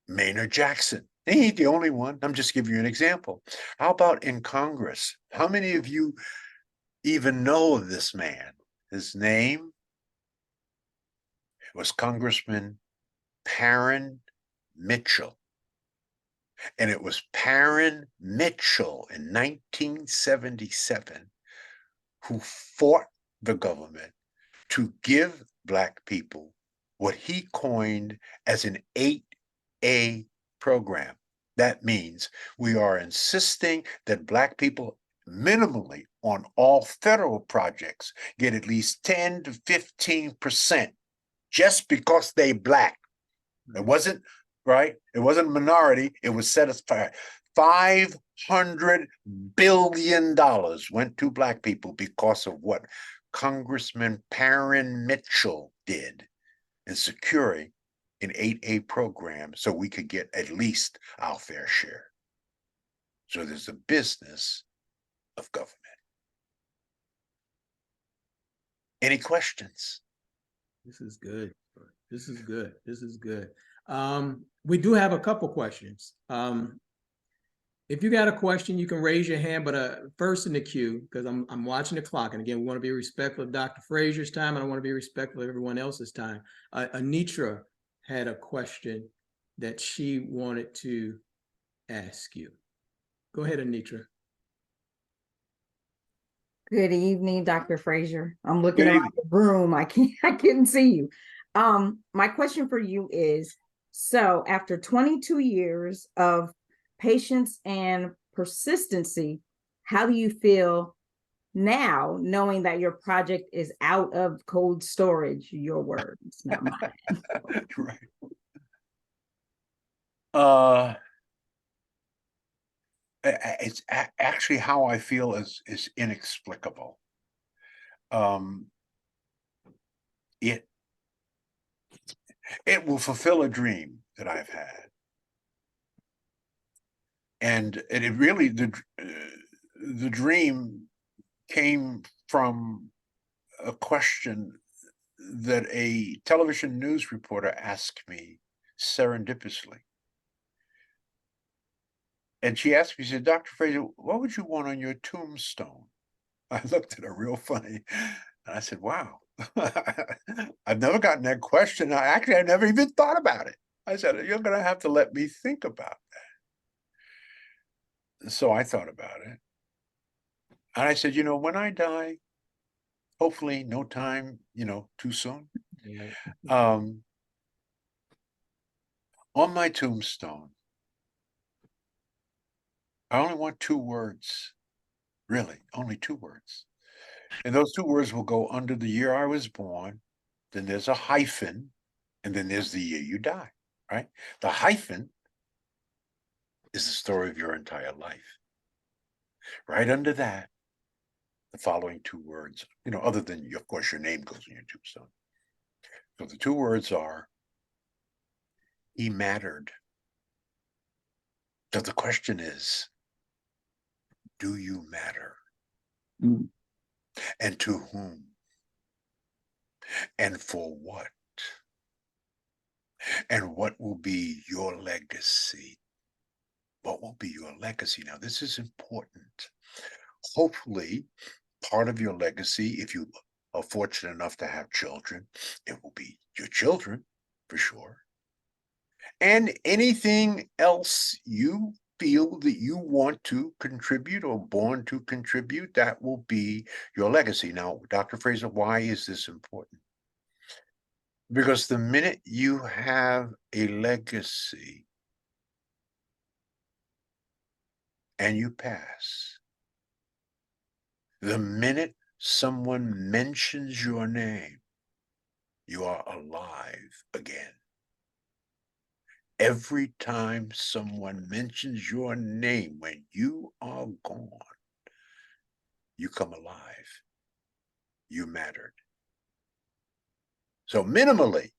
Maynard Jackson, he ain't the only one. I'm just giving you an example. How about in Congress? How many of you even know of this man? His name was Congressman Parren Mitchell. And it was Parren Mitchell in 1977 who fought the government to give Black people what he coined as an 8A program. That means we are insisting that Black people minimally on all federal projects get at least 10 to 15% just because they Black. It wasn't, right? It wasn't a minority. It was set aside. $500 billion went to Black people because of what Congressman Parren Mitchell did in securing an 8A program so we could get at least our fair share. So there's a business of government. Any questions? This is good. This is good. This is good. We do have a couple questions. If you got a question, you can raise your hand, but first in the queue, because I'm watching the clock. And again, we want to be respectful of Dr. Fraser's time, and I want to be respectful of everyone else's time. Anitra had a question that she wanted to ask you. Go ahead, Anitra. Good evening, Dr. Fraser. I'm looking Good around the room. I couldn't see you. My question for you is, so after 22 years of patience and persistency, how do you feel now, knowing that your project is out of cold storage? Your words, not mine. Right. it's actually how I feel is inexplicable. It will fulfill a dream that I've had. And it really, the dream came from a question that a television news reporter asked me serendipitously. And she asked me, she said, Dr. Fraser, what would you want on your tombstone? I looked at her real funny. And I said, wow, I've never gotten that question. I never even thought about it. I said, you're going to have to let me think about that. So I thought about it. And I said, you know, when I die, hopefully no time, you know, too soon. On my tombstone, I only want 2 words, really, only 2 words. And those 2 words will go under the year I was born, then there's a hyphen, and then there's the year you die, right? The hyphen is the story of your entire life. Right under that, the following 2 words, you know, other than, of course, your name goes in your tombstone. So the 2 words are, he mattered. So the question is, do you matter? Mm. And to whom? And for what? And what will be your legacy? What will be your legacy? Now, this is important. Hopefully, part of your legacy, if you are fortunate enough to have children, it will be your children, for sure. And anything else you feel that you want to contribute or born to contribute, that will be your legacy. Now, Dr. Fraser, why is this important? Because the minute you have a legacy and you pass, the minute someone mentions your name, you are alive again. Every time someone mentions your name when you are gone, you come alive. You mattered. So minimally,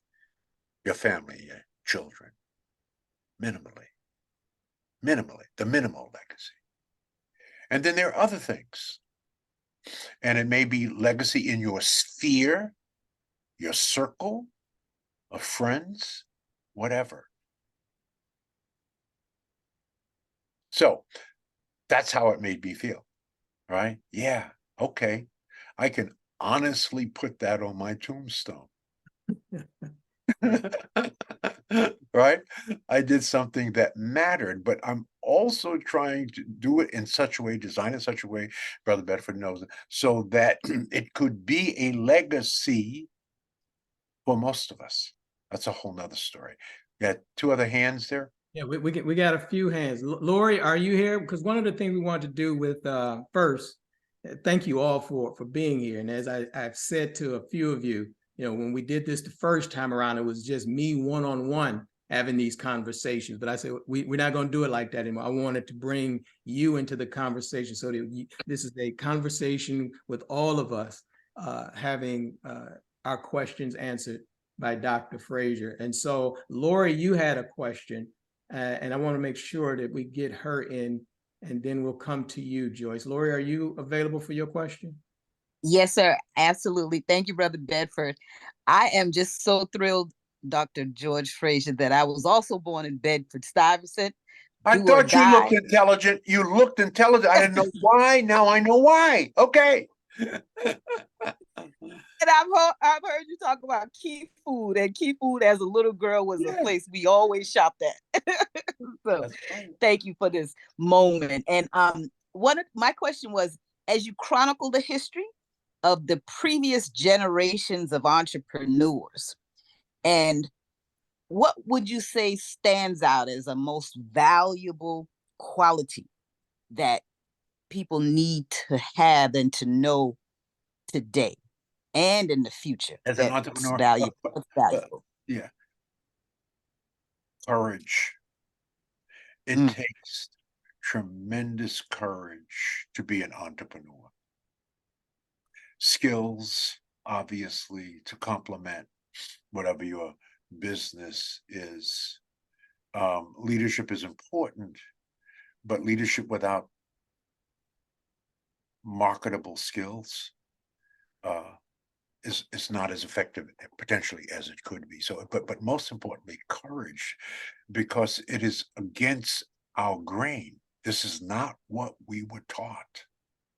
your family, your children, minimally, the minimal legacy. And then there are other things. And it may be legacy in your sphere, your circle of friends, whatever. So that's how it made me feel, right? Yeah, okay. I can honestly put that on my tombstone. Right? I did something that mattered, but I'm also trying to do it in such a way, design in such a way, Brother Bedford knows it, so that it could be a legacy for most of us. That's a whole nother story. Got 2 other hands there? Yeah, we got a few hands. Lori, are you here? Because one of the things we want to do with first, thank you all for being here. And as I've said to a few of you, you know, when we did this the first time around, it was just me one-on-one having these conversations. But I said, we're not going to do it like that anymore. I wanted to bring you into the conversation so that this is a conversation with all of us having our questions answered by Dr. Fraser. And so, Lori, you had a question. And I want to make sure that we get her in, and then we'll come to you, Joyce. Lori, are you available for your question? Yes, sir. Absolutely. Thank you, Brother Bedford. I am just so thrilled, Dr. George Fraser, that I was also born in Bedford-Stuyvesant. I thought you looked intelligent. You looked intelligent. I didn't know why. Now I know why. Okay. And I've heard you talk about Key Food, and Key Food as a little girl was a place we always shopped at. So thank you for this moment. And one of my question was, as you chronicle the history of the previous generations of entrepreneurs, and what would you say stands out as a most valuable quality that people need to have and to know today and in the future As an entrepreneur, valuable? Yeah. Courage. It takes tremendous courage to be an entrepreneur. Skills, obviously, to complement whatever your business is. Leadership is important, but leadership without marketable skills is not as effective potentially as it could be. So, but most importantly, courage, because it is against our grain. This is not what we were taught,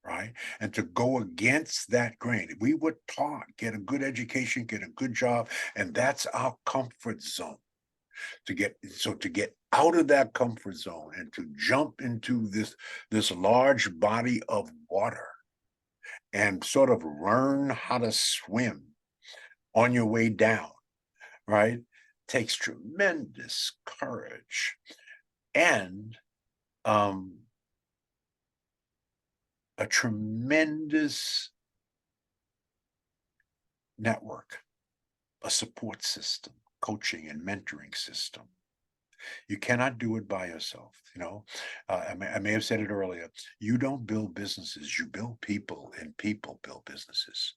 right? And to go against that grain, we were taught, get a good education, get a good job, and that's our comfort zone. To get out of that comfort zone and to jump into this large body of water and sort of learn how to swim on your way down, right? Takes tremendous courage and a tremendous network, a support system, coaching and mentoring system. You cannot do it by yourself. You know, I may have said it earlier. You don't build businesses, you build people, and people build businesses.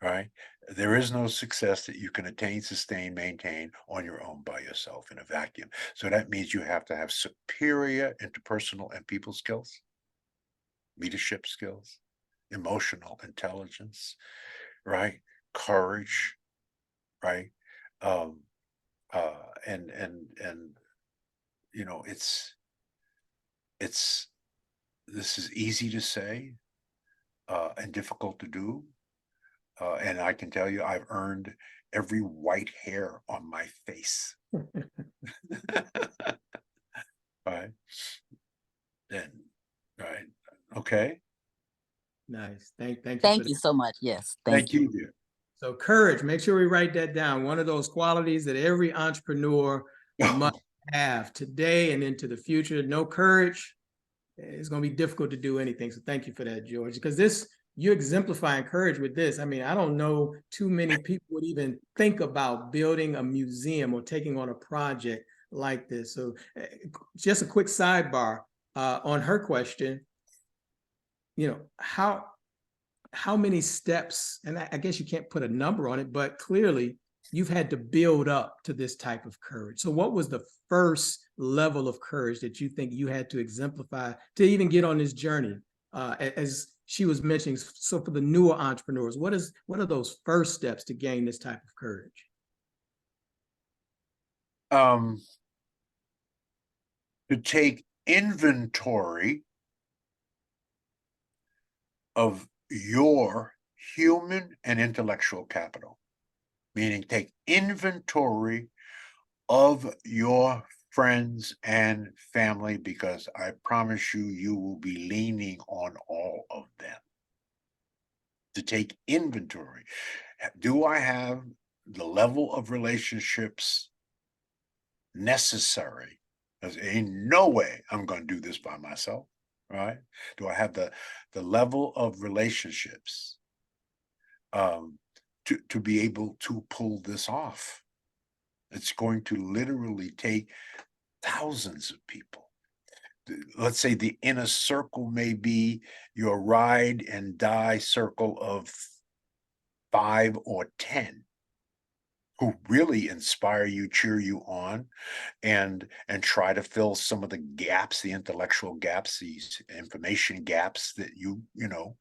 Right? There is no success that you can attain, sustain, maintain on your own by yourself in a vacuum. So that means you have to have superior interpersonal and people skills, leadership skills, emotional intelligence, right? Courage, right? And you know, this is easy to say and difficult to do. And I can tell you, I've earned every white hair on my face. Right. Then, right. Okay. Nice. Thank you. Thank you so much. Yes. Thank you, dear. So courage, make sure we write that down. One of those qualities that every entrepreneur must have today and into the future. No courage, it's going to be difficult to do anything. So thank you for that, George, because you're exemplifying courage with this. I mean, I don't know too many people would even think about building a museum or taking on a project like this. So just a quick sidebar on her question, you know, how many steps, and I guess you can't put a number on it, but clearly you've had to build up to this type of courage. So what was the first level of courage that you think you had to exemplify to even get on this journey? As she was mentioning, so for the newer entrepreneurs, what are those first steps to gain this type of courage? To take inventory of your human and intellectual capital, meaning take inventory of your friends and family, because I promise you, you will be leaning on all of them. To take inventory. Do I have the level of relationships necessary? Because in no way I'm going to do this by myself, right? Do I have the level of relationships to be able to pull this off? It's going to literally take thousands of people. Let's say the inner circle may be your ride and die circle of 5 or 10 who really inspire you, cheer you on, and try to fill some of the gaps, the intellectual gaps, these information gaps that you know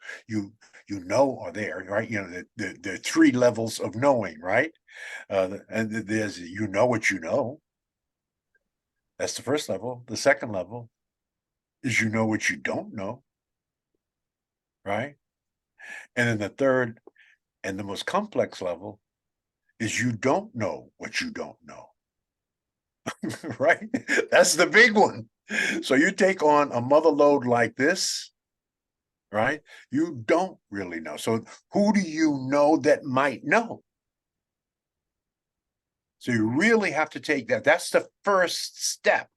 are there, right? You know, the 3 levels of knowing, right? And there's what you know. That's the first level. The second level is what you don't know, right? And then the third and the most complex level is you don't know what you don't know. Right? That's the big one. So you take on a mother load like this, right? You don't really know. So who do you know that might know? So you really have to take that. That's the first step.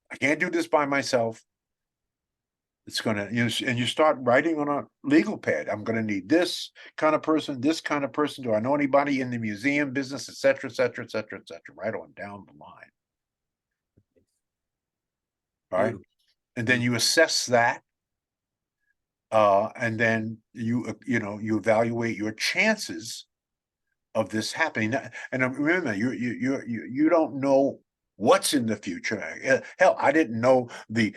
I can't do this by myself. It's going to, and you start writing on a legal pad. I'm going to need this kind of person, this kind of person. Do I know anybody in the museum business, et cetera, et cetera, et cetera, et cetera, right on down the line. right? Beautiful. And then you assess that. And then you evaluate your chances of this happening. And remember, you don't know what's in the future. Hell, I didn't know the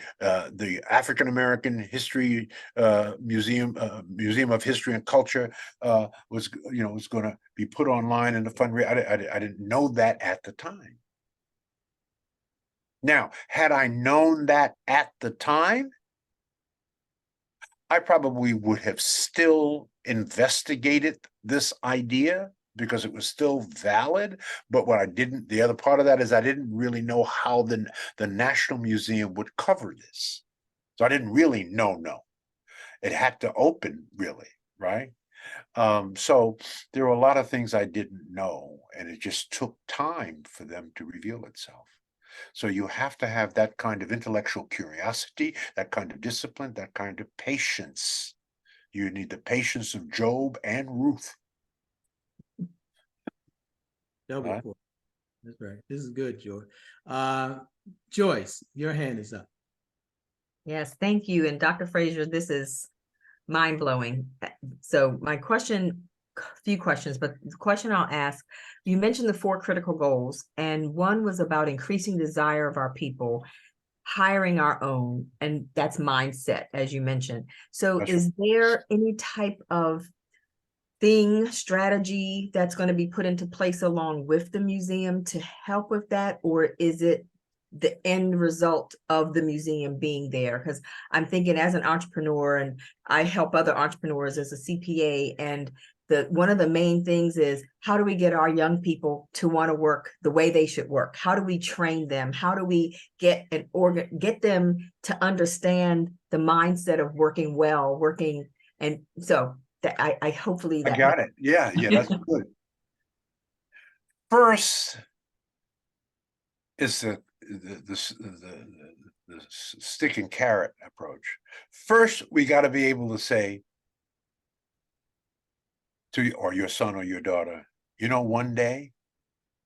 African American History Museum of History and Culture was going to be put online in the fundraiser. I didn't know that at the time. Now, had I known that at the time, I probably would have still investigated this idea because it was still valid. But what I didn't, the other part of that is I didn't really know how the National Museum would cover this. So I didn't really know. It had to open, really, right? So there were a lot of things I didn't know, and it just took time for them to reveal itself. So you have to have that kind of intellectual curiosity, that kind of discipline, that kind of patience. You need the patience of Job and Ruth. Double Right. quote. That's right. This is good, Joy. Joyce, your hand is up. Yes, thank you. And Dr. Fraser, this is mind-blowing. So my question, few questions, but the question I'll ask, you mentioned the 4 critical goals, and one was about increasing desire of our people, hiring our own, and that's mindset, as you mentioned. So That's is there any type of strategy that's going to be put into place along with the museum to help with that? Or is it the end result of the museum being there? Because I'm thinking, as an entrepreneur, and I help other entrepreneurs as a CPA, and one of the main things is, how do we get our young people to want to work the way they should work? How do we train them? How do we get them to understand the mindset of working? And so that I hopefully I that got it. Yeah, that's good. First is the stick and carrot approach. First, we got to be able to say to your son or your daughter, one day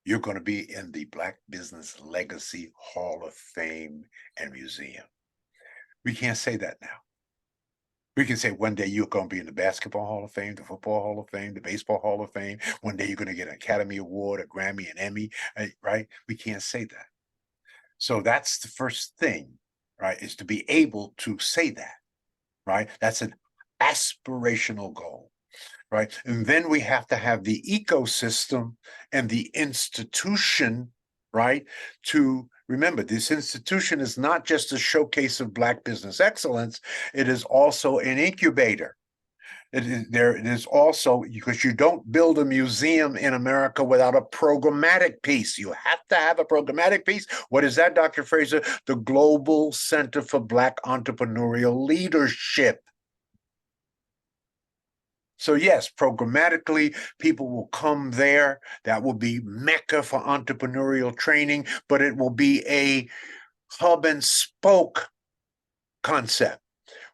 you're going to be in the Black Business Legacy Hall of Fame and Museum. We can't say that now. We can say one day you're going to be in the Basketball Hall of Fame, the Football Hall of Fame, the Baseball Hall of Fame. One day you're going to get an Academy Award, a Grammy, an Emmy, right? We can't say that. So that's the first thing, right, is to be able to say that, right? That's an aspirational goal, right? And then we have to have the ecosystem and the institution, right, to remember, this institution is not just a showcase of Black business excellence, it is also an incubator. It is also, because you don't build a museum in America without a programmatic piece. You have to have a programmatic piece. What is that, Dr. Fraser? The Global Center for Black Entrepreneurial Leadership. So yes, programmatically, people will come there. That will be Mecca for entrepreneurial training, but it will be a hub and spoke concept.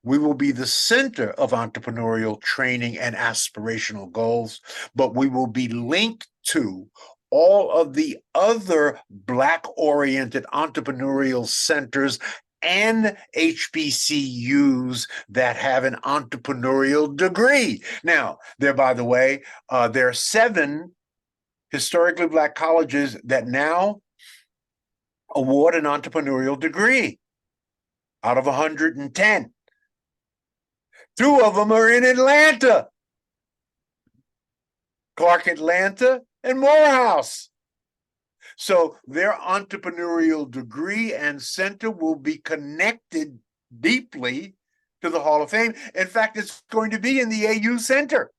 We will be the center of entrepreneurial training and aspirational goals, but we will be linked to all of the other Black-oriented entrepreneurial centers and HBCUs that have an entrepreneurial degree. Now, by the way, there are 7 historically Black colleges that now award an entrepreneurial degree out of 110. 2 of them are in Atlanta, Clark Atlanta and Morehouse. So their entrepreneurial degree and center will be connected deeply to the Hall of Fame. In fact, it's going to be in the AU Center,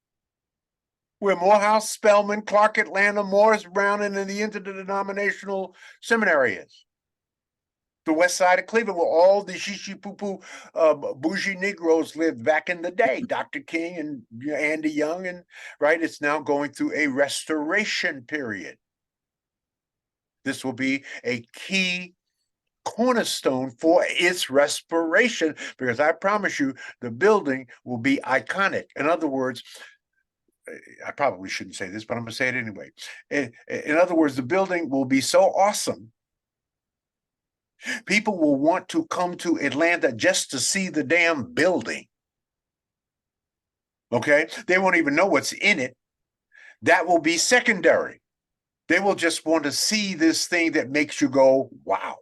where Morehouse, Spelman, Clark Atlanta, Morris Brown, and in the interdenominational seminary is. The west side of Cleveland, where all the shishi-poo-poo bougie Negroes lived back in the day. Dr. King and Andy Young, and right, it's now going through a restoration period. This will be a key cornerstone for its restoration, because I promise you, the building will be iconic. In other words, I probably shouldn't say this, but I'm going to say it anyway. In other words, the building will be so awesome People will want to come to Atlanta just to see the damn building. Okay? They won't even know what's in it. That will be secondary. They will just want to see this thing that makes you go, wow.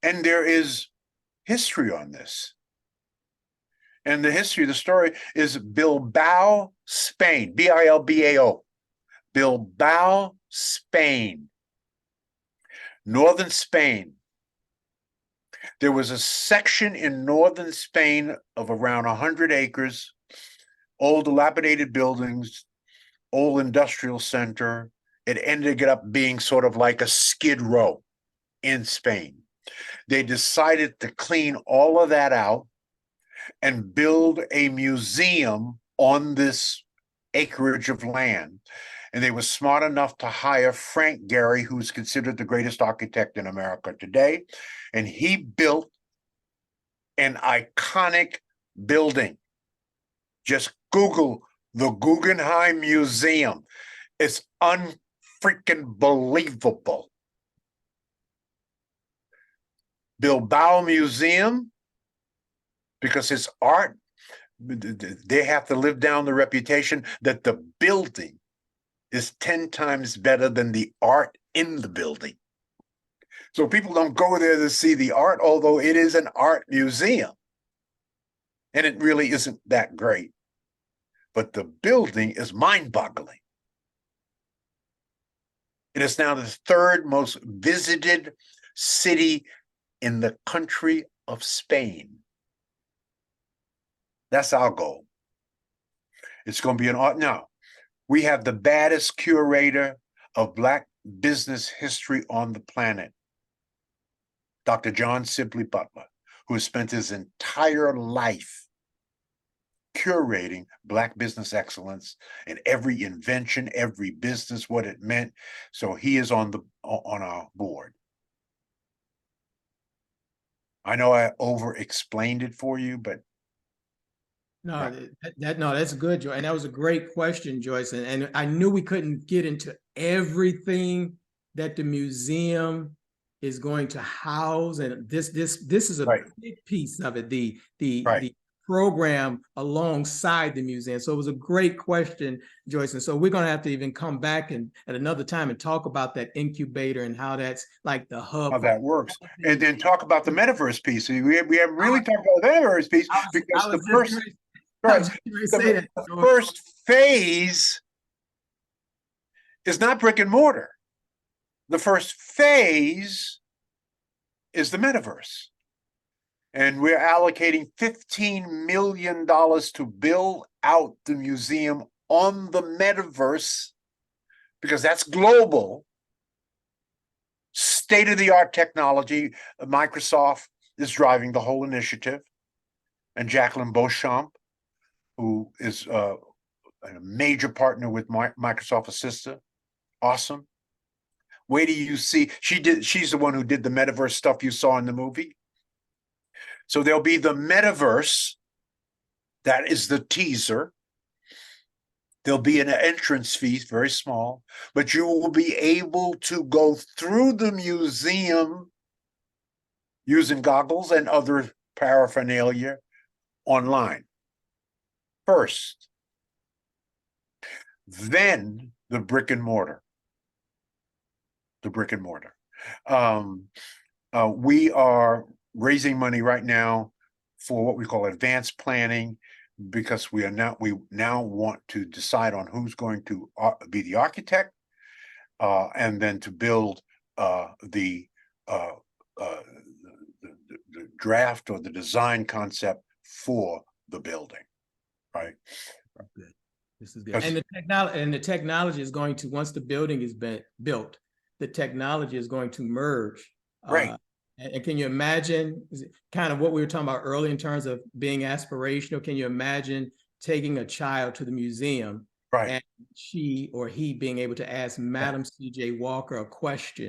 And there is history on this. And the history, the story is Bilbao, Spain, Bilbao, Bilbao, Spain, northern Spain. There was a section in northern Spain of around 100 acres, old dilapidated buildings, old industrial center. It ended up being sort of like a skid row in Spain. They decided to clean all of that out and build a museum on this acreage of land. And they were smart enough to hire Frank Gehry, who's considered the greatest architect in America today. And he built an iconic building. Just Google the Guggenheim Museum. It's unfreaking believable. Bilbao Museum, because it's art, they have to live down the reputation that the building is 10 times better than the art in the building. So people don't go there to see the art, although it is an art museum. And it really isn't that great. But the building is mind-boggling. It is now the third most visited city in the country of Spain. That's our goal. It's going to be an art. Now, we have the baddest curator of Black business history on the planet, Dr. John Sibley Butler, who has spent his entire life curating Black business excellence and every invention, every business, what it meant. So he is on our board. I know I over-explained it for you, but no, that's good, Joyce. And that was a great question, Joyce. And I knew we couldn't get into everything that the museum is going to house. And this is a big piece of it, the program alongside the museum. So it was a great question, Joyce. And so we're going to have to even come back and at another time and talk about that incubator and how that's like the hub. How that works. And then talk about the metaverse piece. We haven't really talked about the metaverse piece because the first phase is not brick and mortar. The first phase is the metaverse. And we're allocating $15 million to build out the museum on the metaverse because that's global. State-of-the-art technology. Microsoft is driving the whole initiative. And Jacqueline Beauchamp, who is a major partner with Microsoft Assistant. Awesome. Wait till you see, she's the one who did the metaverse stuff you saw in the movie. So there'll be the metaverse. That is the teaser. There'll be an entrance fee, very small, but you will be able to go through the museum using goggles and other paraphernalia online first. Then the brick and mortar. The brick and mortar. We are raising money right now for what we call advanced planning, because we now want to decide on who's going to be the architect, and then to build the draft or the design concept for the building, right? Good. This is good. And the technology is going to, once the building is built, the technology is going to merge. Right. And can you imagine kind of what we were talking about earlier in terms of being aspirational? Can you imagine taking a child to the museum, right, and she or he being able to ask Madam C.J. Walker a question?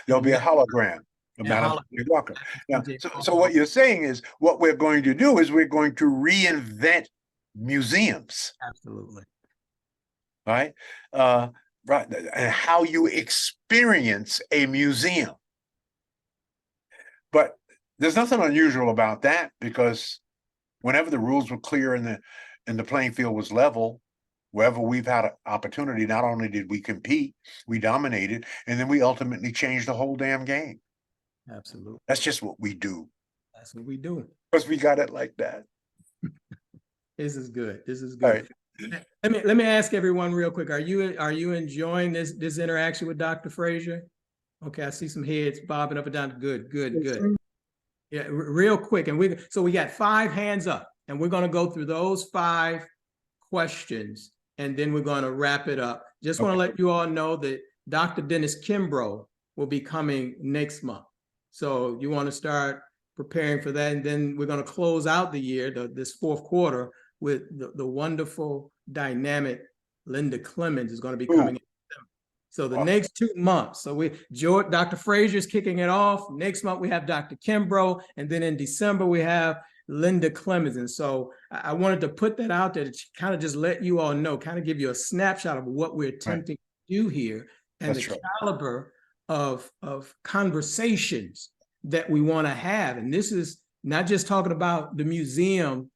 There'll be a hologram of Madam C.J. Walker. Now, so what you're saying is what we're going to do is we're going to reinvent museums. Absolutely. Right? Right. And how you experience a museum. But there's nothing unusual about that, because whenever the rules were clear and the playing field was level, wherever we've had an opportunity, not only did we compete, we dominated, and then we ultimately changed the whole damn game. Absolutely. That's just what we do, That's what we do. because we got it like that. This is good. This is All good. right. Let me ask everyone real quick. Are you enjoying this interaction with Dr. Fraser? Okay, I see some heads bobbing up and down. Good, good, good. Yeah, real quick. And we got 5 hands up, and we're going to go through those 5 questions, and then we're going to wrap it up. Just want to let you all know that Dr. Dennis Kimbrough will be coming next month. So you want to start preparing for that. And then we're going to close out the year, this 4th quarter, with the wonderful, dynamic Linda Clemens is going to be coming in. So the next 2 months, Dr. Fraser is kicking it off. Next month we have Dr. Kimbrough, and then in December we have Linda Clemens. And so I wanted to put that out there to kind of just let you all know, kind of give you a snapshot of what we're attempting to do here, and the caliber of conversations that we want to have. And this is not just talking about the museum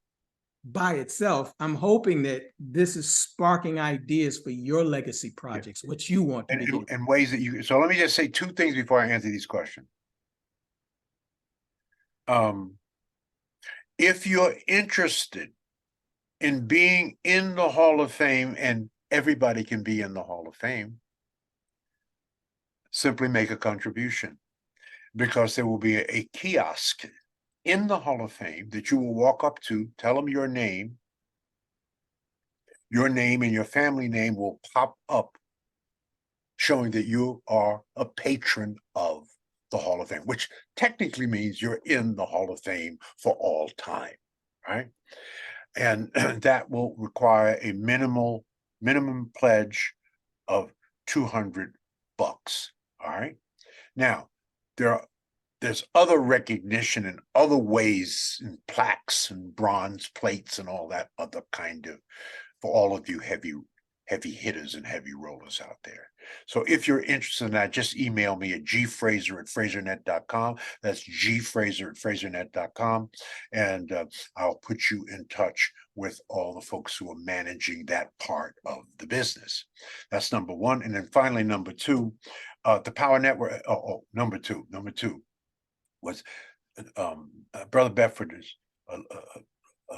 by itself. I'm hoping that this is sparking ideas for your legacy projects, what you want to do. And ways that you, so let me just say 2 things before I answer these questions. If you're interested in being in the Hall of Fame, and everybody can be in the Hall of Fame, simply make a contribution, because there will be a kiosk in the Hall of Fame that you will walk up to, tell them your name and your family name will pop up, showing that you are a patron of the Hall of Fame, which technically means you're in the Hall of Fame for all time, right? And that will require a minimum pledge of $200. All right. Now, there's other recognition and other ways, and plaques and bronze plates and all that other kind of, for all of you heavy hitters and heavy rollers out there. So if you're interested in that, just email me at gfraser@frasernet.com. That's gfraser@frasernet.com. And I'll put you in touch with all the folks who are managing that part of the business. That's number 1. And then finally, number 2, the Power Network. Number two was Brother Bedford is a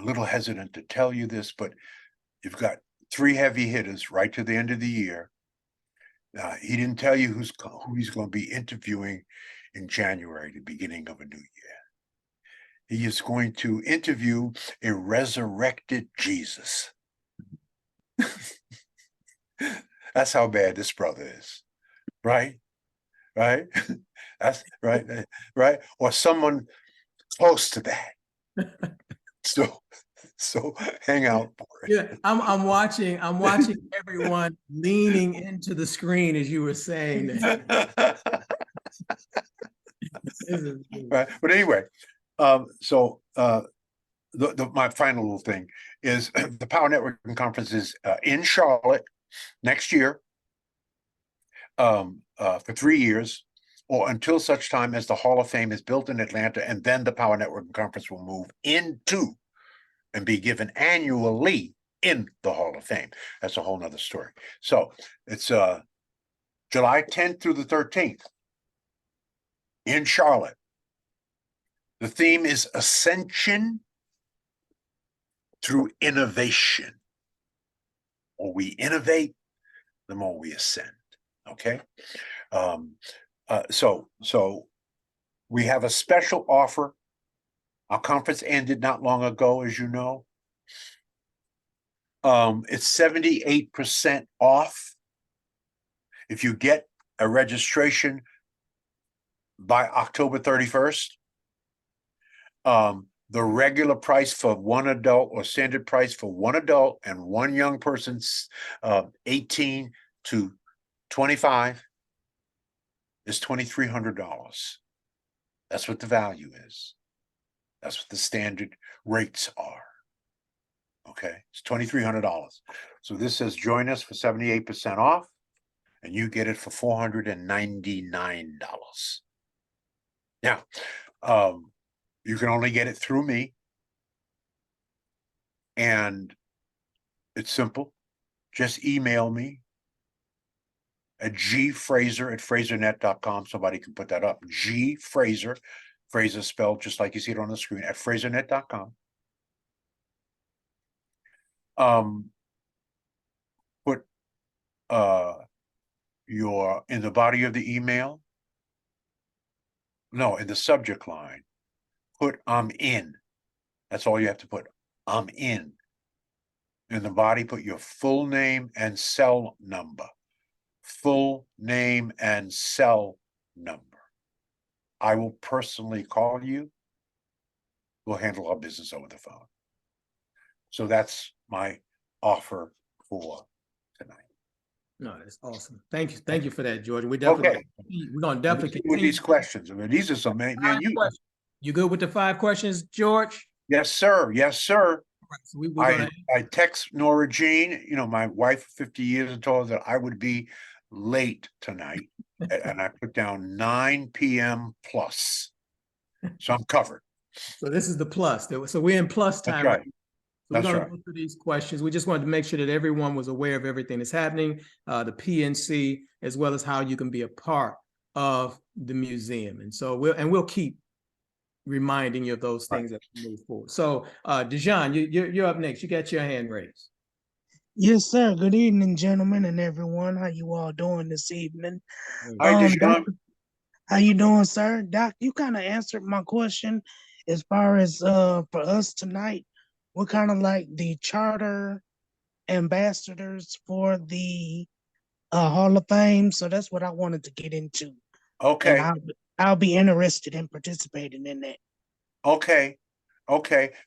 little hesitant to tell you this, but you've got 3 heavy hitters right to the end of the year. He didn't tell you who he's going to be interviewing in January, the beginning of a new year. He is going to interview a resurrected Jesus. That's how bad this brother is, right? Right? That's right, right? Or someone close to that. So hang out for it. Yeah, I'm watching everyone leaning into the screen as you were saying that. Right. But anyway, my final little thing is the Power Networking Conference is in Charlotte next year, for 3 years, or until such time as the Hall of Fame is built in Atlanta, and then the Power Networking Conference will move into and be given annually in the Hall of Fame. That's a whole nother story. So it's July 10th through the 13th in Charlotte. The theme is Ascension through Innovation. The more we innovate, the more we ascend. Okay. So we have a special offer. Our conference ended not long ago, as you know. It's 78% off. If you get a registration by October 31st, the regular price for one adult, or standard price for one adult and one young person, 18 to 25, is $2,300. That's what the value is. That's what the standard rates are. Okay, it's $2,300. So this says join us for 78% off, and you get it for $499. Now, You can only get it through me. And it's simple. Just email me at gfraser@frasernet.com. Somebody can put that up. Fraser spelled just like you see it on the screen, at frasernet.com. Put in the body of the email. No, in the subject line, put I'm in. That's all you have to put. I'm in. In the body, put your full name and cell number. Full name and cell number. I will personally call you. We'll handle our business over the phone. So that's my offer for tonight. No, that's awesome. Thank you. Thank you for that, George. We're definitely we're gonna definitely with these questions. I mean, these are some man. You good with the 5 questions, George? Yes, sir. Yes, sir. So we're gonna I text Nora Jean, my wife 50 years, and told her that I would be late tonight. And I put down 9 p.m. plus. So I'm covered. So this is the plus. So we're in plus time. That's right. So we're going to go through these questions. We just wanted to make sure that everyone was aware of everything that's happening, the PNC, as well as how you can be a part of the museum. And so we'll keep reminding you of those things as we move forward. So Dejan, you're up next. You got your hand raised. Yes, sir. Good evening, gentlemen and everyone. How you all doing this evening? Hi, Dejan. How you doing, sir? Doc, you kind of answered my question as far as for us tonight. We're kind of like the charter ambassadors for the Hall of Fame. So that's what I wanted to get into. Okay. And I'll be interested in participating in that. Okay.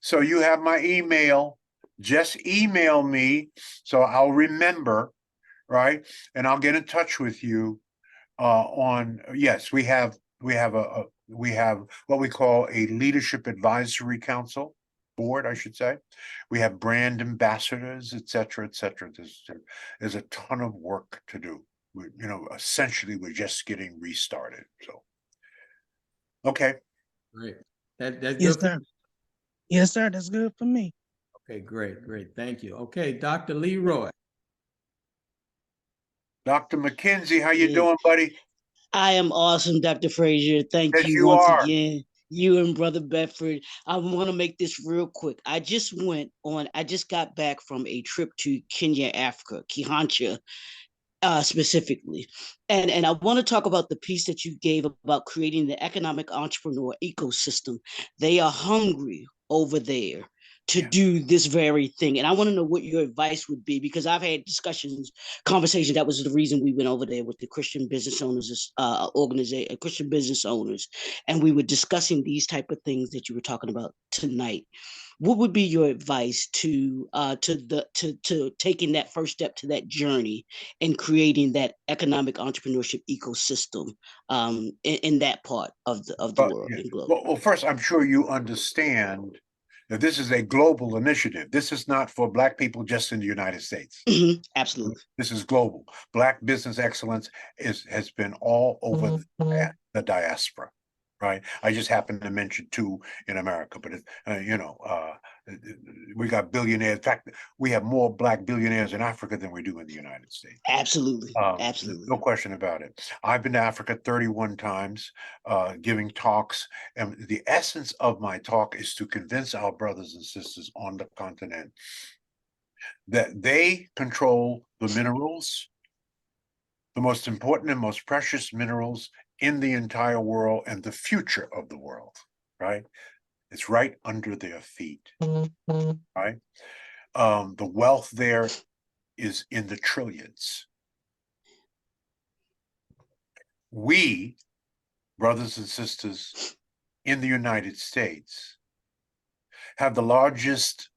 So you have my email. Just email me so I'll remember, right? And I'll get in touch with you yes, we have what we call a leadership advisory council board, I should say. We have brand ambassadors, et cetera, et cetera. There's a ton of work to do. Essentially we're just getting restarted. So okay. Great. That's Yes, good. sir. Yes, sir. That's good for me. Okay, great. Thank you. Okay, Dr. Leroy. Dr. McKenzie, how you doing, buddy? I am awesome, Dr. Fraser. Thank Yes, you you once are. again. You and Brother Bedford. I want to make this real quick. I just got back from a trip to Kenya, Africa, Kihancha, specifically. And I want to talk about the piece that you gave about creating the economic entrepreneur ecosystem. They are hungry over there to do this very thing. And I want to know what your advice would be, because I've had conversations. That was the reason we went over there with the Christian Business Owners organization, Christian business owners, and we were discussing these type of things that you were talking about tonight. What would be your advice to taking that first step to that journey and creating that economic entrepreneurship ecosystem in that part of the world and globe? Well, first, I'm sure you understand that this is a global initiative. This is not for Black people just in the United States. Absolutely. This is global. Black business excellence has been all over the diaspora, right? I just happened to mention 2 in America, but we got billionaires. In fact, we have more Black billionaires in Africa than we do in the United States. Absolutely. Absolutely. No question about it. I've been to Africa 31 times, giving talks. And the essence of my talk is to convince our brothers and sisters on the continent that they control the minerals, the most important and most precious minerals in the entire world and the future of the world, right? It's right under their feet, right? The wealth there is in the trillions. We, brothers and sisters in the United States, have the largest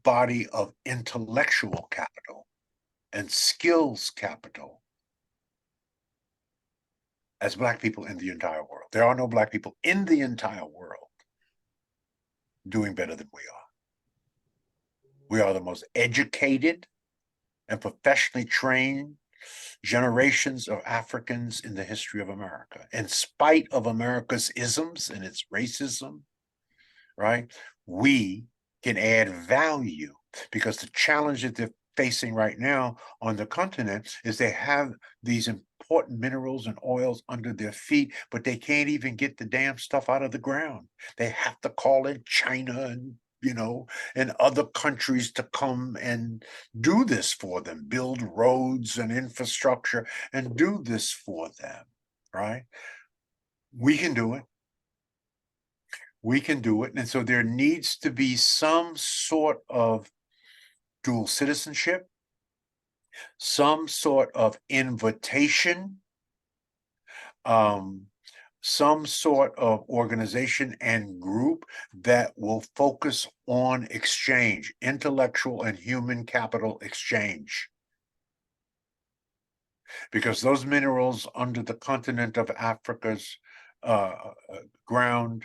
body of intellectual capital and skills capital as Black people in the entire world. There are no Black people in the entire world doing better than we are. We are the most educated and professionally trained generations of Africans in the history of America. In spite of America's isms and its racism, right? We can add value, because the challenge that they're facing right now on the continent is they have these important minerals and oils under their feet, but they can't even get the damn stuff out of the ground. They have to call in China and and other countries to come and do this for them, build roads and infrastructure and do this for them, right? We can do it. We can do it. And so there needs to be some sort of dual citizenship, some sort of invitation, some sort of organization and group that will focus on exchange, intellectual and human capital exchange. Because those minerals under the continent of Africa's ground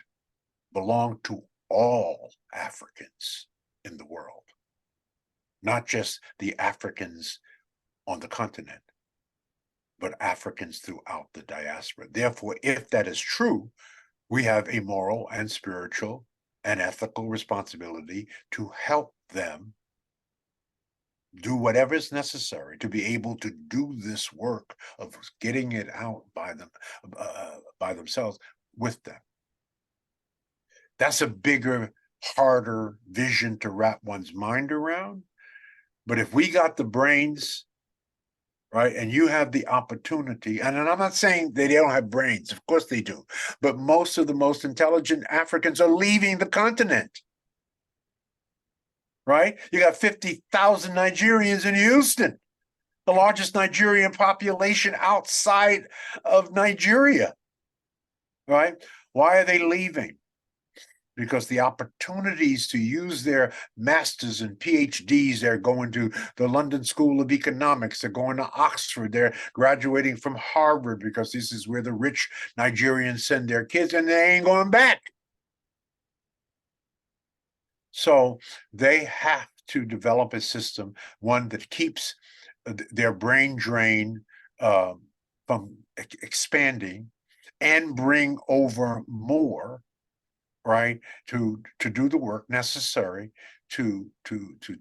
belong to all Africans in the world, not just the Africans on the continent, but Africans throughout the diaspora. Therefore, if that is true, we have a moral and spiritual and ethical responsibility to help them do whatever is necessary to be able to do this work of getting it out by themselves with them. That's a bigger, harder vision to wrap one's mind around. But if we got the brains, right, and you have the opportunity, and I'm not saying they don't have brains, of course they do, but most of the most intelligent Africans are leaving the continent, right? You got 50,000 Nigerians in Houston, the largest Nigerian population outside of Nigeria, right? Why are they leaving? Because the opportunities to use their masters and PhDs, they're going to the London School of Economics, they're going to Oxford, they're graduating from Harvard, because this is where the rich Nigerians send their kids, and they ain't going back. So they have to develop a system, one that keeps their brain drain from expanding, and bring over more, right, to do the work necessary to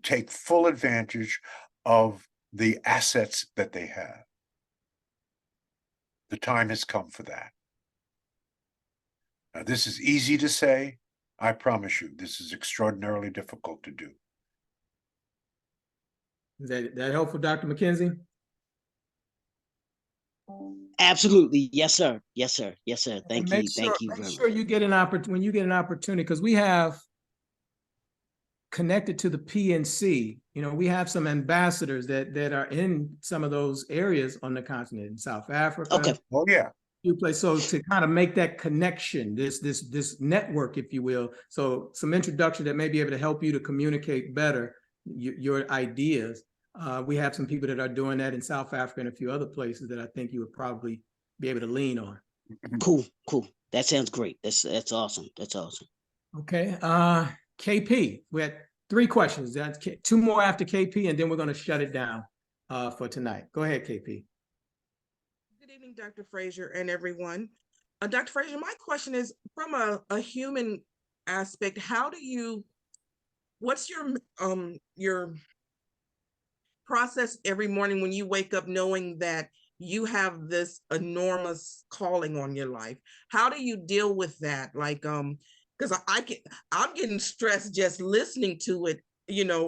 take full advantage of the assets that they have. The time has come for that. Now, this is easy to say. I promise you, this is extraordinarily difficult to do. Is that helpful, Dr. McKenzie? Absolutely. Yes, sir. Yes, sir. Yes, sir. Thank you. Thank you Make very sure much. you get an opportunity when you get an opportunity, because we have connected to the PNC. We have some ambassadors that are in some of those areas on the continent, in South Africa. Okay. Oh yeah. So to kind of make that connection, this network, if you will, so some introduction that may be able to help you to communicate better your ideas. We have some people that are doing that in South Africa and a few other places that I think you would probably be able to lean on. Cool. That sounds great. That's awesome. That's awesome. Okay. KP, we had 3 questions. That's 2 more after KP, and then we're going to shut it down for tonight. Go ahead, KP. Good evening, Dr. Fraser and everyone. Dr. Fraser, my question is from a human aspect, what's your process every morning when you wake up knowing that you have this enormous calling on your life? How do you deal with that? Like, because I'm getting stressed just listening to it,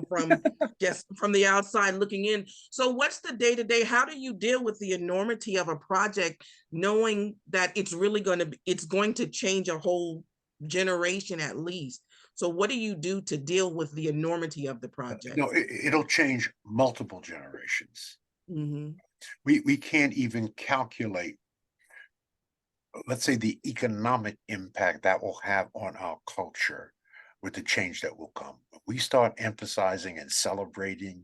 from just from the outside looking in. So what's the day-to-day? How do you deal with the enormity of a project, knowing that it's going to change a whole generation at least? So what do you do to deal with the enormity of the project? No, it'll change multiple generations. Mm-hmm. We can't even calculate, let's say, the economic impact that will have on our culture with the change that will come. We start emphasizing and celebrating,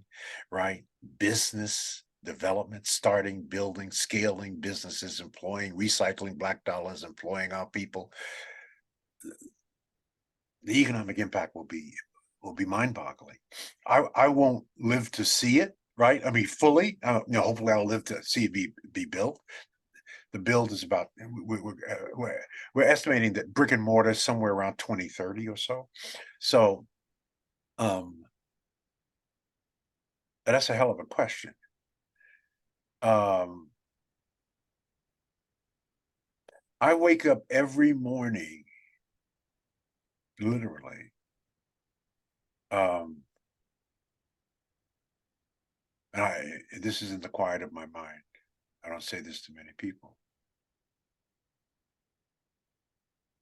right, business development, starting, building, scaling businesses, employing, recycling black dollars, employing our people. The economic impact will be mind-boggling. I won't live to see it, right? I mean, fully, hopefully I'll live to see it be built. The build is about, we're estimating that brick and mortar is somewhere around 2030 or so. So, that's a hell of a question. I wake up every morning, literally, and this is in the quiet of my mind. I don't say this to many people.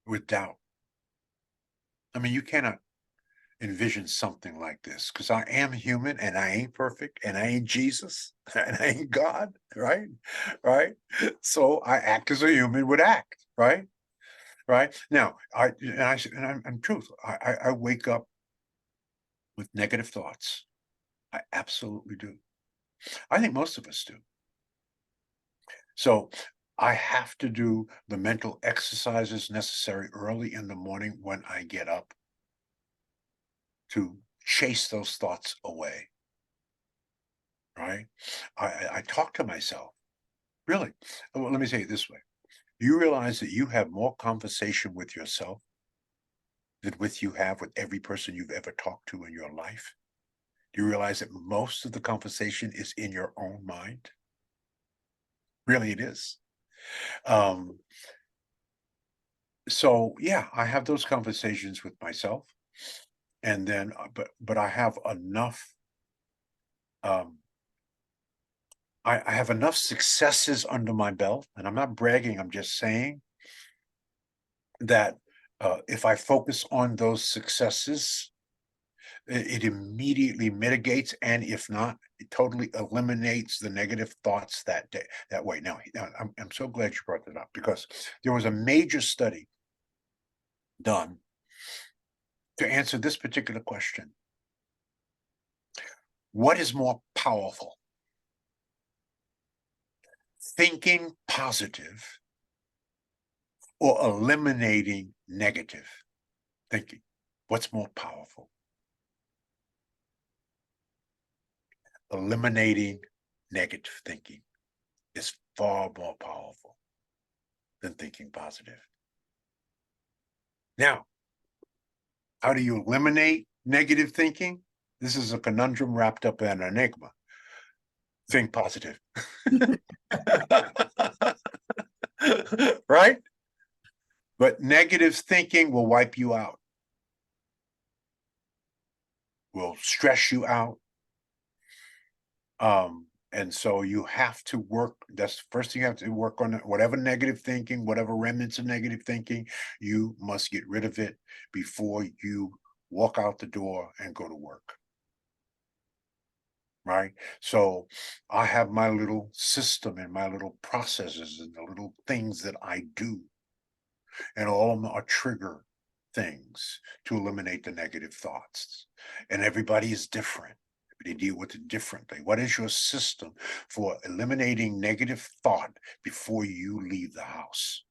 With doubt. I mean, you cannot envision something like this because I am human and I ain't perfect and I ain't Jesus and I ain't God, right? Right. So I act as a human would act, right? Right. Now, I'm truthful. I wake up with negative thoughts. I absolutely do. I think most of us do. So I have to do the mental exercises necessary early in the morning when I get up to chase those thoughts away. Right? I talk to myself. Really. Well, let me say it this way. You realize that you have more conversation with yourself than you have with every person you've ever talked to in your life? Do you realize that most of the conversation is in your own mind? Really, it is. So yeah, I have those conversations with myself, and then, but I have enough. I have enough successes under my belt, and I'm not bragging. I'm just saying that if I focus on those successes, it immediately mitigates, and if not, it totally eliminates the negative thoughts that day, that way. Now I'm so glad you brought that up, because there was a major study done to answer this particular question. What is more powerful? Thinking positive or eliminating negative thinking? What's more powerful? Eliminating negative thinking is far more powerful than thinking positive. Now, how do you eliminate negative thinking? This is a conundrum wrapped up in an enigma. Think positive. Right? But negative thinking will wipe you out, will stress you out. And so you have to work. That's the first thing you have to work on. Whatever negative thinking, whatever remnants of negative thinking, you must get rid of it before you walk out the door and go to work. Right? So I have my little system and my little processes and the little things that I do. And all of them are trigger things to eliminate the negative thoughts. And everybody is different. They deal with it differently. What is your system for eliminating negative thought before you leave the house?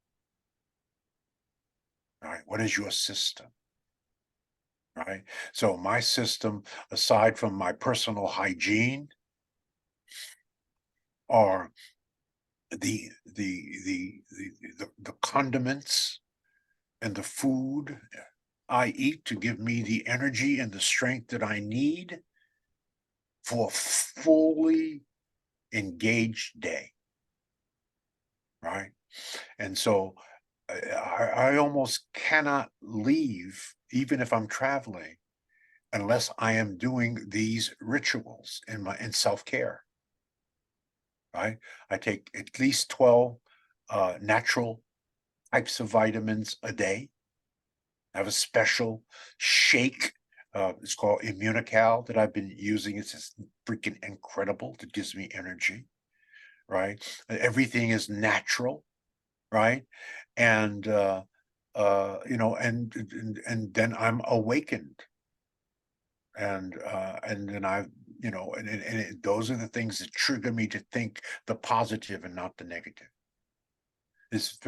All right. What is your system? Right. So my system, aside from my personal hygiene, are the condiments and the food I eat to give me the energy and the strength that I need for a fully engaged day. Right. And so I almost cannot leave, even if I'm traveling, unless I am doing these rituals in self-care. Right. I take at least 12 natural types of vitamins a day. I have a special shake. It's called Immunical that I've been using. It's just freaking incredible. It gives me energy, right? Everything is natural, right? And and then I'm awakened, and then those are the things that trigger me to think the positive and not the negative. It's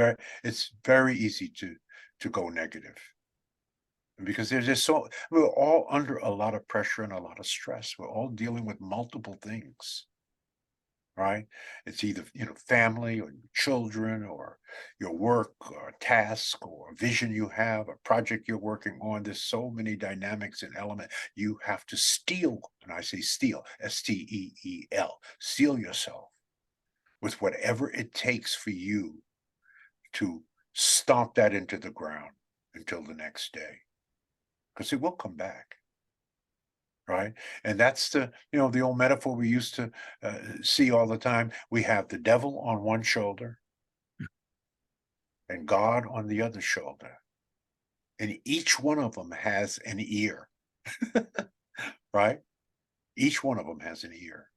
very easy to go negative. because there's just so, we're all under a lot of pressure and a lot of stress. We're all dealing with multiple things, right? It's either, family or children or your work or a task or a vision you have, a project you're working on. There's so many dynamics and elements. You have to steel, and I say steel, S-T-E-E-L, steel yourself with whatever it takes for you to stomp that into the ground until the next day, because it will come back. Right. And that's the old metaphor we used to see all the time. We have the devil on one shoulder and God on the other shoulder. And each one of them has an ear. Right. Each one of them has an ear.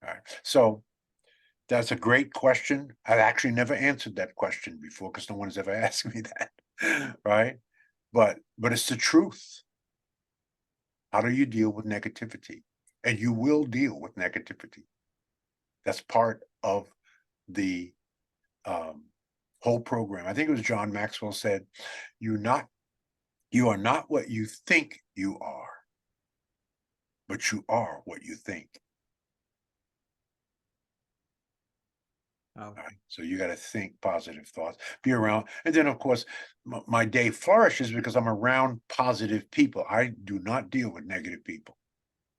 All right. So that's a great question. I've actually never answered that question before because no one has ever asked me that. Right. But it's the truth. How do you deal with negativity? And you will deal with negativity. That's part of the whole program. I think it was John Maxwell said, you are not what you think you are, but you are what you think. Oh. All right? So you got to think positive thoughts, be around. And then, of course, my day flourishes because I'm around positive people. I do not deal with negative people.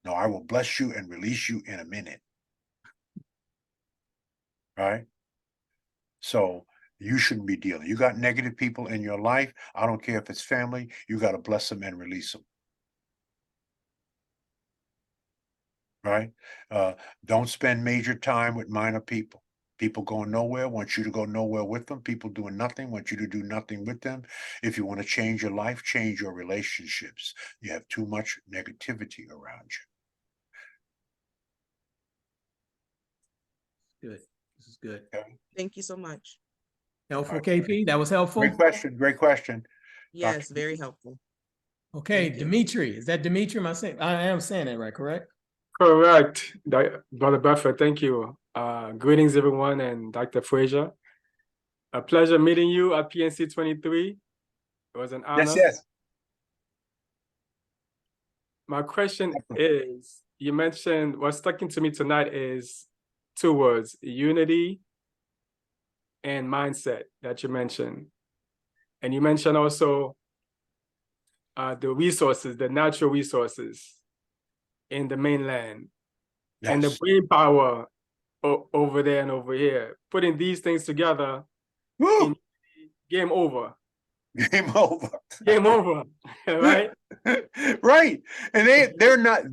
No, I will bless you and release you in a minute. Right? So you shouldn't be dealing. You got negative people in your life. I don't care if it's family. You got to bless them and release them. Right? Don't spend major time with minor people. People going nowhere want you to go nowhere with them. People doing nothing want you to do nothing with them. If you want to change your life, change your relationships. You have too much negativity around Good. This is good. you. Okay? Thank you so much. Helpful, All right. KP? That was helpful? Great question. Great question. Yes, very helpful. Okay, Thank you. Dimitri. Is that Dimitri? I am saying that right, correct? Correct, Brother Buffett. Thank you. Greetings, everyone, and Dr. Fraser. A pleasure meeting you at PNC 23. It was an honor. Yes. My question is, you mentioned what's sticking to me tonight is two words, unity and mindset that you mentioned. And you mentioned also the resources, the natural resources in the mainland. Yes. And the brain power over there and over here. Putting these things together, Woo! game over. Game over. Game over, right? Right. And they're not,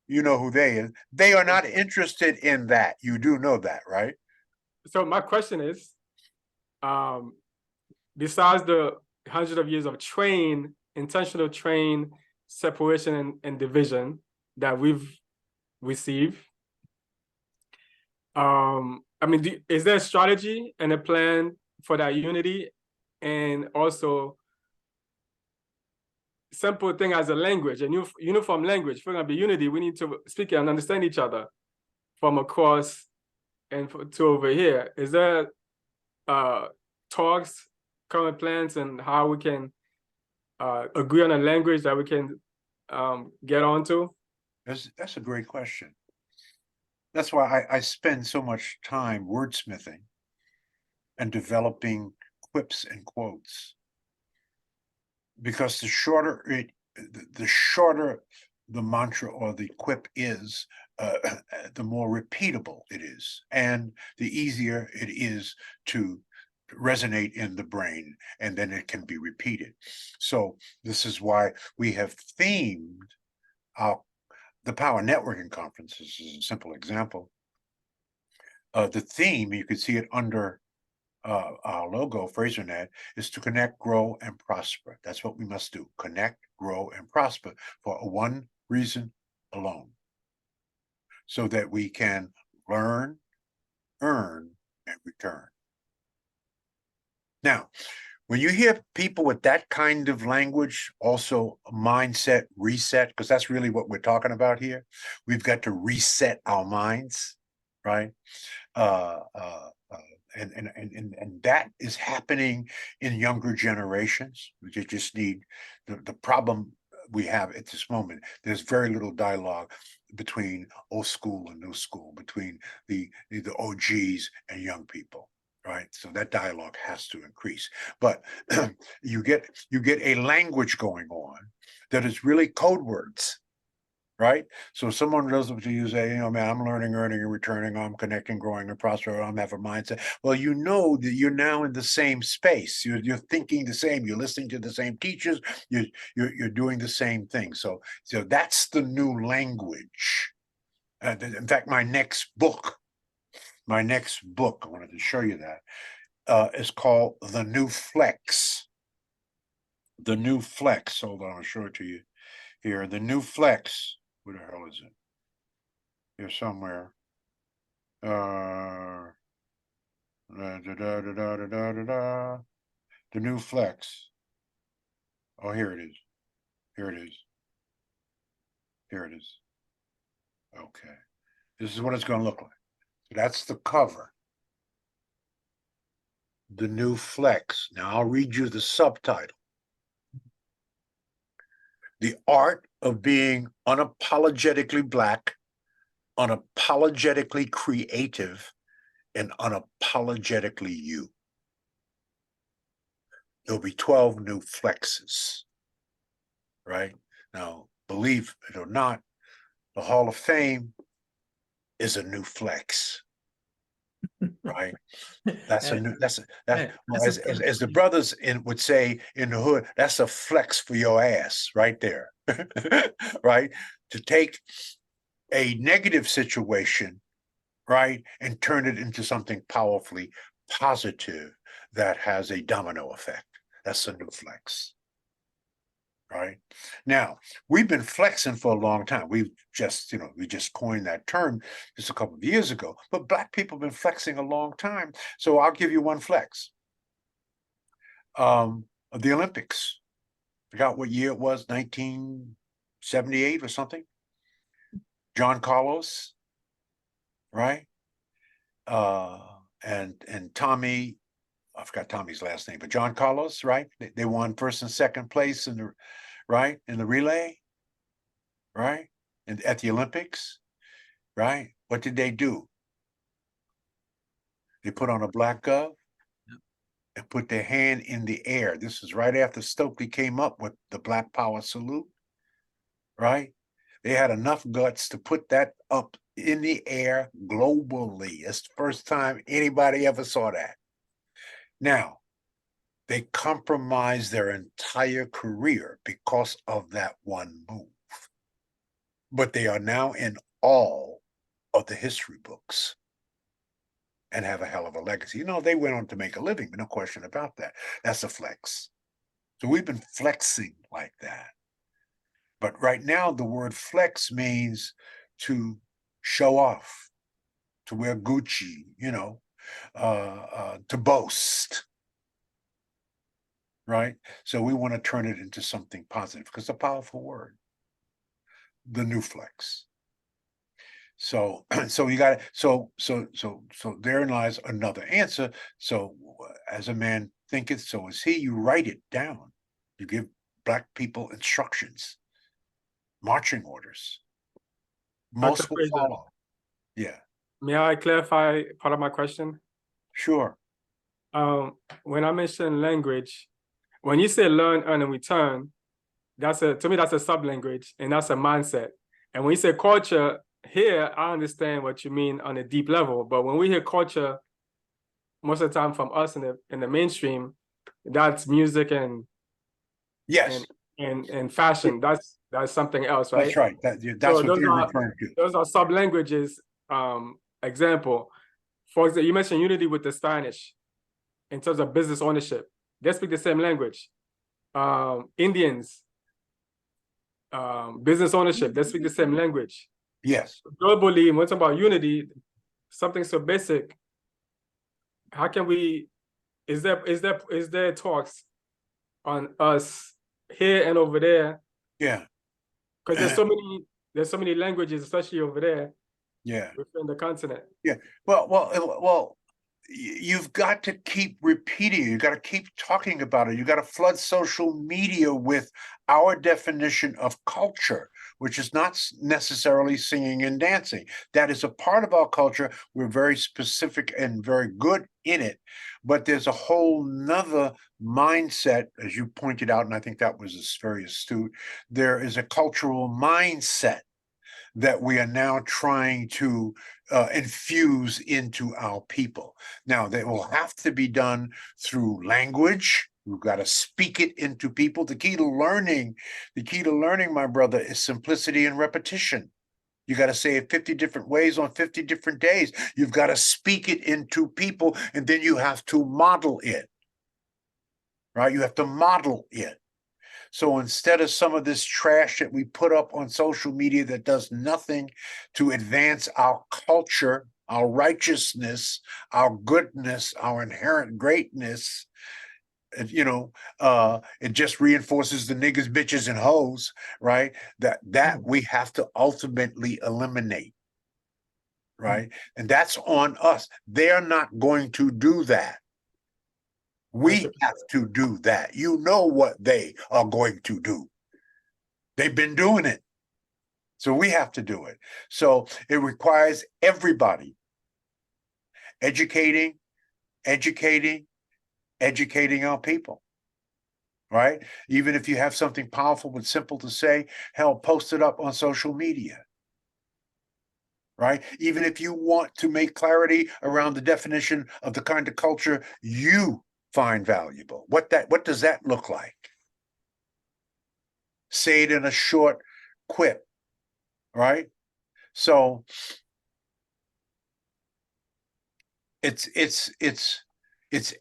you know who they is, they are not interested in that. You do know that, right? So my question is, besides the hundreds of years of intentional train, separation and division that we've received, I mean, is there a strategy and a plan for that unity? And also, simple thing as a language, a new uniform language. If we're gonna be unity, we need to speak and understand each other from across and to over here. Is there talks, current plans, and how we can agree on a language that we can get onto? That's a great question. That's why I spend so much time wordsmithing and developing quips and quotes. Because the shorter the mantra or the quip is, the more repeatable it is, and the easier it is to resonate in the brain, and then it can be repeated. So this is why we have themed the Power Networking Conferences is a simple example. The theme, you can see it under our logo, FraserNet, is to connect, grow, and prosper. That's what we must do. Connect, grow, and prosper for one reason alone. So that we can learn, earn, and return. Now, when you hear people with that kind of language, also mindset reset, because that's really what we're talking about here. We've got to reset our minds, right? and that is happening in younger generations. We just need the problem we have at this moment. There's very little dialogue between old school and new school, between the OGs and young people. Right, so that dialogue has to increase, but you get a language going on that is really code words, right? So if someone does what you say, man, I'm learning, earning, and returning, I'm connecting, growing, and prospering, I'm having a mindset. Well, you know that you're now in the same space. You're thinking the same. You're listening to the same teachers. You're doing the same thing. So that's the new language. In fact, my next book, I wanted to show you that, is called The New Flex. The New Flex. Hold on, I'll show it to you here. The New Flex. Where the hell is it? Here somewhere. The New Flex. Oh, here it is. Here it is. Here it is. Okay. This is what it's going to look like. So that's the cover. The New Flex. Now I'll read you the subtitle. The Art of Being Unapologetically Black, Unapologetically Creative, and Unapologetically You. There'll be 12 new flexes, right? Now, believe it or not, the Hall of Fame is a new flex, right? That's a new, as the brothers would say in the hood, that's a flex for your ass right there, right? To take a negative situation, right, and turn it into something powerfully positive that has a domino effect. That's a new flex, right? Now, we've been flexing for a long time. We've just, we just coined that term just a couple of years ago, but Black people have been flexing a long time. So I'll give you one flex. The Olympics. I forgot what year it was, 1978 or something. John Carlos, right? And Tommy, I forgot Tommy's last name, but John Carlos, right? They won first and second place in the relay, right? And at the Olympics, right? What did they do? They put on a black glove and put their hand in the air. This is right after Stokely came up with the Black Power salute, right? They had enough guts to put that up in the air globally. It's the first time anybody ever saw that. Now, they compromised their entire career because of that one move. But they are now in all of the history books and have a hell of a legacy. They went on to make a living, but no question about that. That's a flex. So we've been flexing like that. But right now, the word flex means to show off, to wear Gucci, to boast, right? So we want to turn it into something positive because it's a powerful word, the new flex. So you got it. So therein lies another answer. So as a man thinketh, so is he. You write it down. You give Black people instructions, marching orders. Most will follow. Yeah. May I clarify part of my question? Sure. When I mention language, when you say learn, earn, and return, to me that's a sub-language and that's a mindset. And when you say culture, here I understand what you mean on a deep level. But when we hear culture, most of the time from us in the mainstream, that's music and yes and fashion. That's something else, right? That's right. That's what they're referring to. Those are sub-languages. Example, for example, you mentioned unity with the Spanish in terms of business ownership. They speak the same language. Indians, business ownership, they speak the same language. Yes. Globally, when we're talking about unity, something so basic, how can we, is there talks on us here and over there? Yeah. Because there's so many languages, especially over there. Yeah. Within the continent. Yeah. Well, you've got to keep repeating it. You got to keep talking about it. You got to flood social media with our definition of culture, which is not necessarily singing and dancing. That is a part of our culture. We're very specific and very good in it, but there's a whole nother mindset, as you pointed out, and I think that was very astute. There is a cultural mindset that we are now trying to infuse into our people. Now, that will have to be done through language. We've got to speak it into people. The key to learning, my brother, is simplicity and repetition. You got to say it 50 different ways on 50 different days. You've got to speak it into people, and then you have to model it, right? You have to model it. So instead of some of this trash that we put up on social media that does nothing to advance our culture, our righteousness, our goodness, our inherent greatness, it just reinforces the niggas, bitches, and hoes, right? That we have to ultimately eliminate, right? And that's on us. They're not going to do that. We have to do that. You know what they are going to do. They've been doing it. So we have to do it. So it requires everybody educating our people, right? Even if you have something powerful but simple to say, hell, post it up on social media, right? Even if you want to make clarity around the definition of the kind of culture you find valuable. What does that look like? Say it in a short quip, right? So it's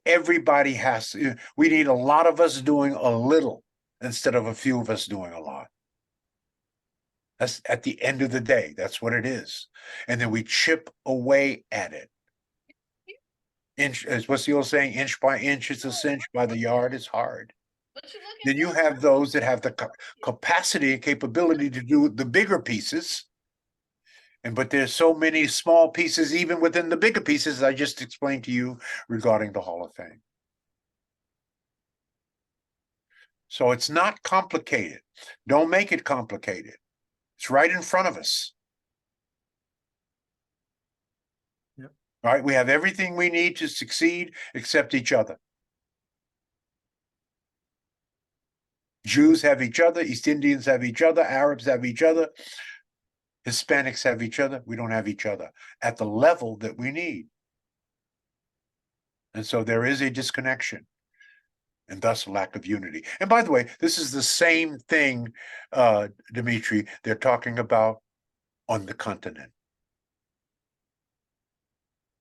everybody has to. We need a lot of us doing a little instead of a few of us doing a lot. That's at the end of the day, that's what it is. And then we chip away at it. What's the old saying? Inch by inch, it's a cinch. By the yard, it's hard. Then you have those that have the capacity and capability to do the bigger pieces. But there's so many small pieces, even within the bigger pieces I just explained to you regarding the Hall of Fame. So it's not complicated. Don't make it complicated. It's right in front of us. Yep. All right, we have everything we need to succeed except each other. Jews have each other, East Indians have each other, Arabs have each other, Hispanics have each other. We don't have each other at the level that we need. And so there is a disconnection and thus lack of unity. And by the way, this is the same thing, Dimitri, they're talking about on the continent.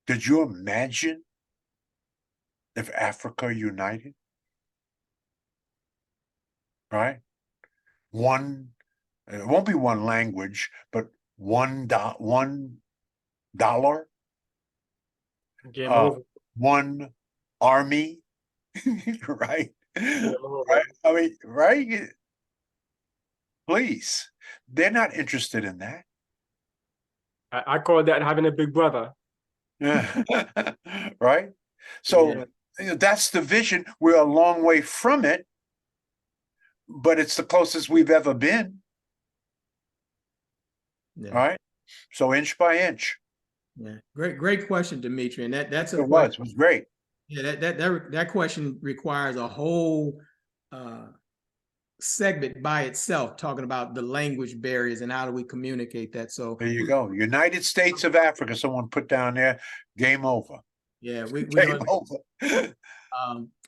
Did you imagine if Africa united? Right? It won't be one language, but $1. Game over. One army, right? Right? I mean, right? Please. They're not interested in that. I call that having a big brother. Right? So that's the vision. We're a long way from it, but it's the closest we've ever been. Yeah. All right. So inch by inch. Yeah. Great question, Dimitri. And that's a It question. was great. Yeah, that question requires a whole segment by itself, talking about the language barriers and how do we communicate that. So there you go. United States of Africa, someone put down there, game over. Yeah, we're game over.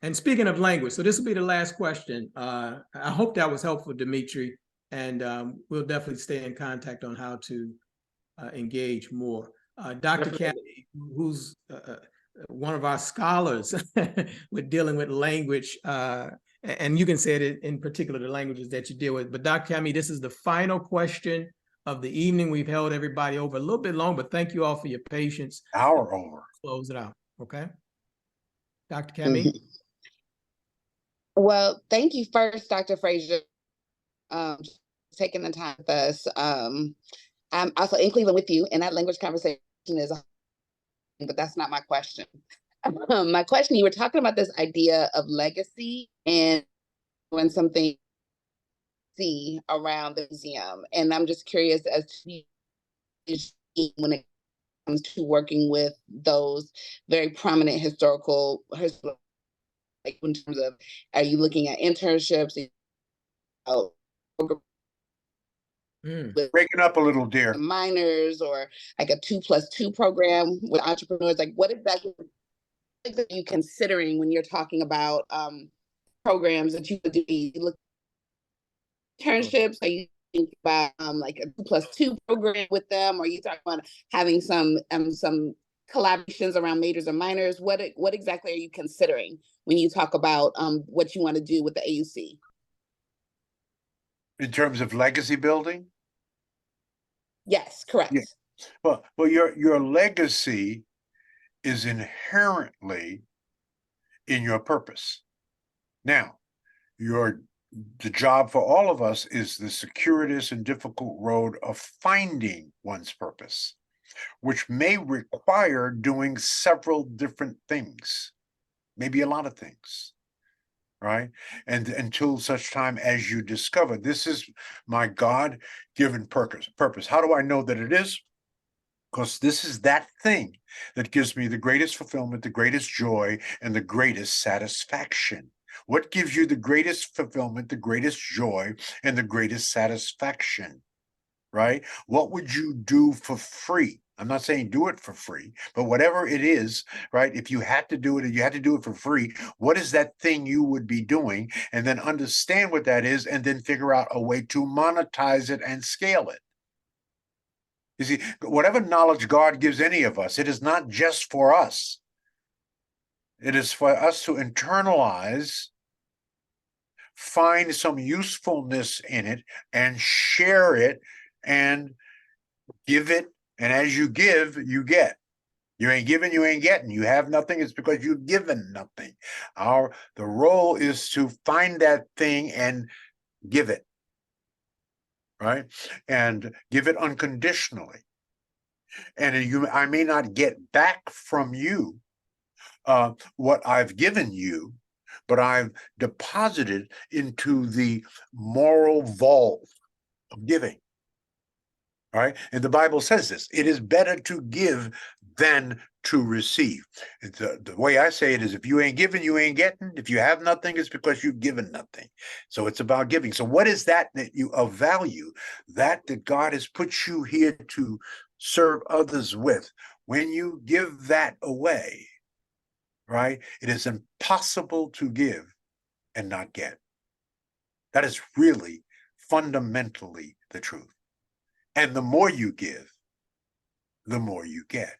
And speaking of language, so this will be the last question. I hope that was helpful, Dimitri, and we'll definitely stay in contact on how to engage more. Dr. Kathy, who's one of our scholars with dealing with language, and you can say it in particular, the languages that you deal with. But Dr. Kami, this is the final question of the evening. We've held everybody over a little bit long, but thank you all for your patience. Hour over. Close it out, okay? Dr. Kami? Well, thank you first, Dr. Fraser, taking the time with us. I'm also in Cleveland with you, and that language conversation is, but that's not my question. My question, you were talking about this idea of legacy and when something see around the museum. And I'm just curious as to when it comes to working with those very prominent historical, like in terms of, are you looking at internships? Breaking up a little, dear. Minors, or like a 2+2 program with entrepreneurs? Like what exactly are you considering when you're talking about programs that you would do? You look internships? Are you thinking about like a 2+2 program with them? Or are you talking about having some collaborations around majors and minors? What exactly are you considering when you talk about what you want to do with the AUC? In terms of legacy building? Yes, correct. Yeah. Well, your legacy is inherently in your purpose. Now, the job for all of us is the circuitous and difficult road of finding one's purpose, which may require doing several different things, maybe a lot of things, right? And until such time as you discover this is my God-given purpose. How do I know that it is? Because this is that thing that gives me the greatest fulfillment, the greatest joy, and the greatest satisfaction. What gives you the greatest fulfillment, the greatest joy, and the greatest satisfaction, right? What would you do for free? I'm not saying do it for free, but whatever it is, right? If you had to do it and you had to do it for free, what is that thing you would be doing? And then understand what that is, and then figure out a way to monetize it and scale it. You see, whatever knowledge God gives any of us, it is not just for us. It is for us to internalize, find some usefulness in it, and share it, and give it. And as you give, you get. You ain't giving, you ain't getting. You have nothing, it's because you've given nothing. The role is to find that thing and give it, right? And give it unconditionally. And I may not get back from you what I've given you, but I've deposited into the moral vault of giving. Right? And the Bible says this: it is better to give than to receive. The way I say it is, if you ain't giving, you ain't getting. If you have nothing, it's because you've given nothing. So it's about giving. So what is that you of value, that God has put you here to serve others with? When you give that away, right, it is impossible to give and not get. That is really fundamentally the truth. And the more you give, the more you get.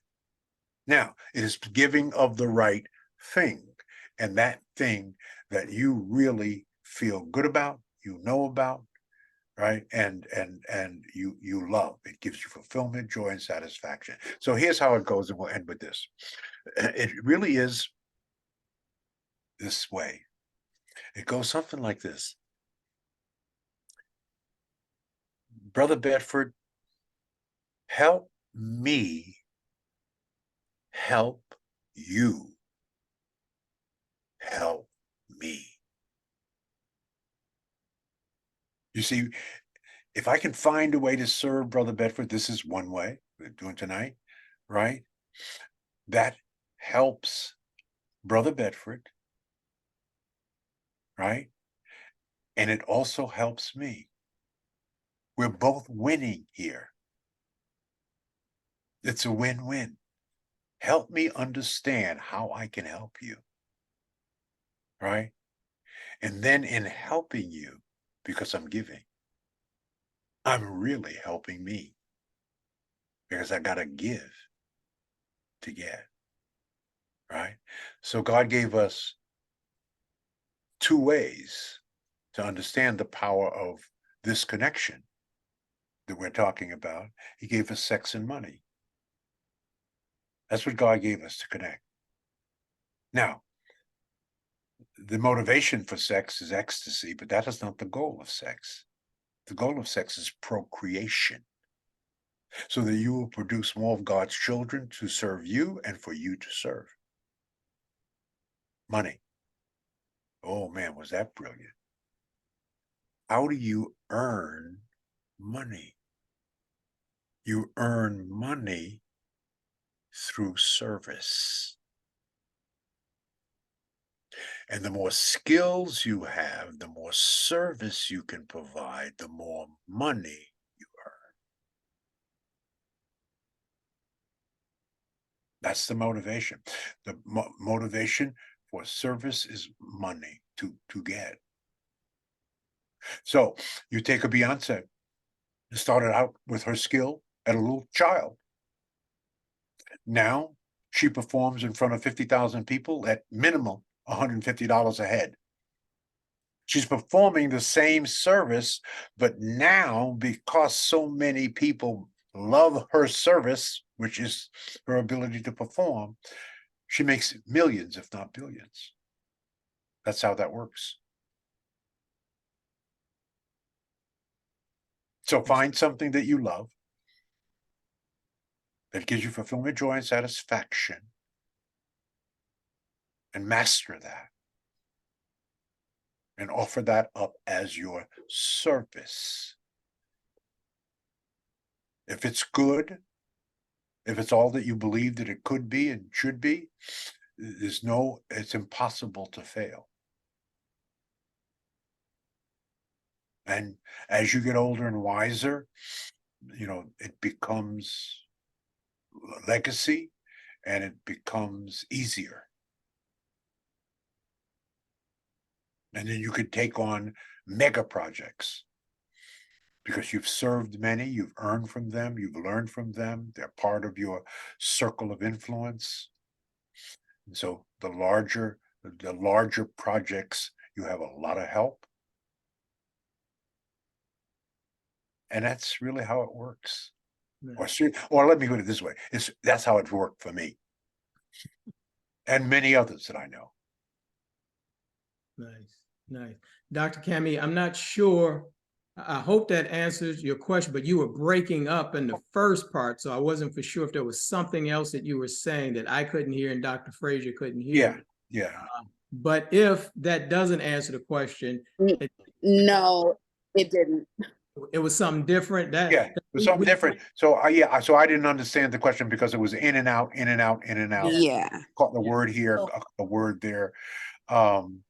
Now, it is giving of the right thing, and that thing that you really feel good about, you know about, right? And you love. It gives you fulfillment, joy, and satisfaction. So here's how it goes, and we'll end with this. It really is this way. It goes something like this. Brother Bedford, help me help you help me. You see, if I can find a way to serve Brother Bedford, this is one way we're doing tonight, right? That helps Brother Bedford, right? And it also helps me. We're both winning here. It's a win-win. Help me understand how I can help you, right? And then in helping you, because I'm giving, I'm really helping me, because I got to give to get, right? So God gave us two ways to understand the power of this connection that we're talking about. He gave us sex and money. That's what God gave us, to connect. Now, the motivation for sex is ecstasy, but that is not the goal of sex. The goal of sex is procreation, so that you will produce more of God's children to serve you and for you to serve. money. Oh man, was that brilliant. How do you earn money? You earn money through service. And the more skills you have, the more service you can provide, the more money you earn. That's the motivation. The motivation for service is money to get. So you take a Beyonce, who started out with her skill at a little child. Now she performs in front of 50,000 people at minimum $150 a head. She's performing the same service, but now because so many people love her service, which is her ability to perform, she makes millions, if not billions. That's how that works. So find something that you love, that gives you fulfillment, joy, and satisfaction, and master that. And offer that up as your service. If it's good, if it's all that you believe that it could be and should be, it's impossible to fail. And as you get older and wiser, it becomes legacy and it becomes easier. And then you could take on mega projects because you've served many, you've earned from them, you've learned from them, they're part of your circle of influence. And so the larger projects, you have a lot of help. And that's really how it works. Yeah. Or let me put it this way, that's how it worked for me. And many others that I know. Nice. Dr. Cami, I'm not sure. I hope that answers your question, but you were breaking up in the first part, so I wasn't for sure if there was something else that you were saying that I couldn't hear and Dr. Fraser couldn't hear. Yeah. But if that doesn't answer the question, No, it didn't. It was something different. It was something different. So so I didn't understand the question because it was in and out, in and out, in and out. Yeah. Caught the word here, a word there. Can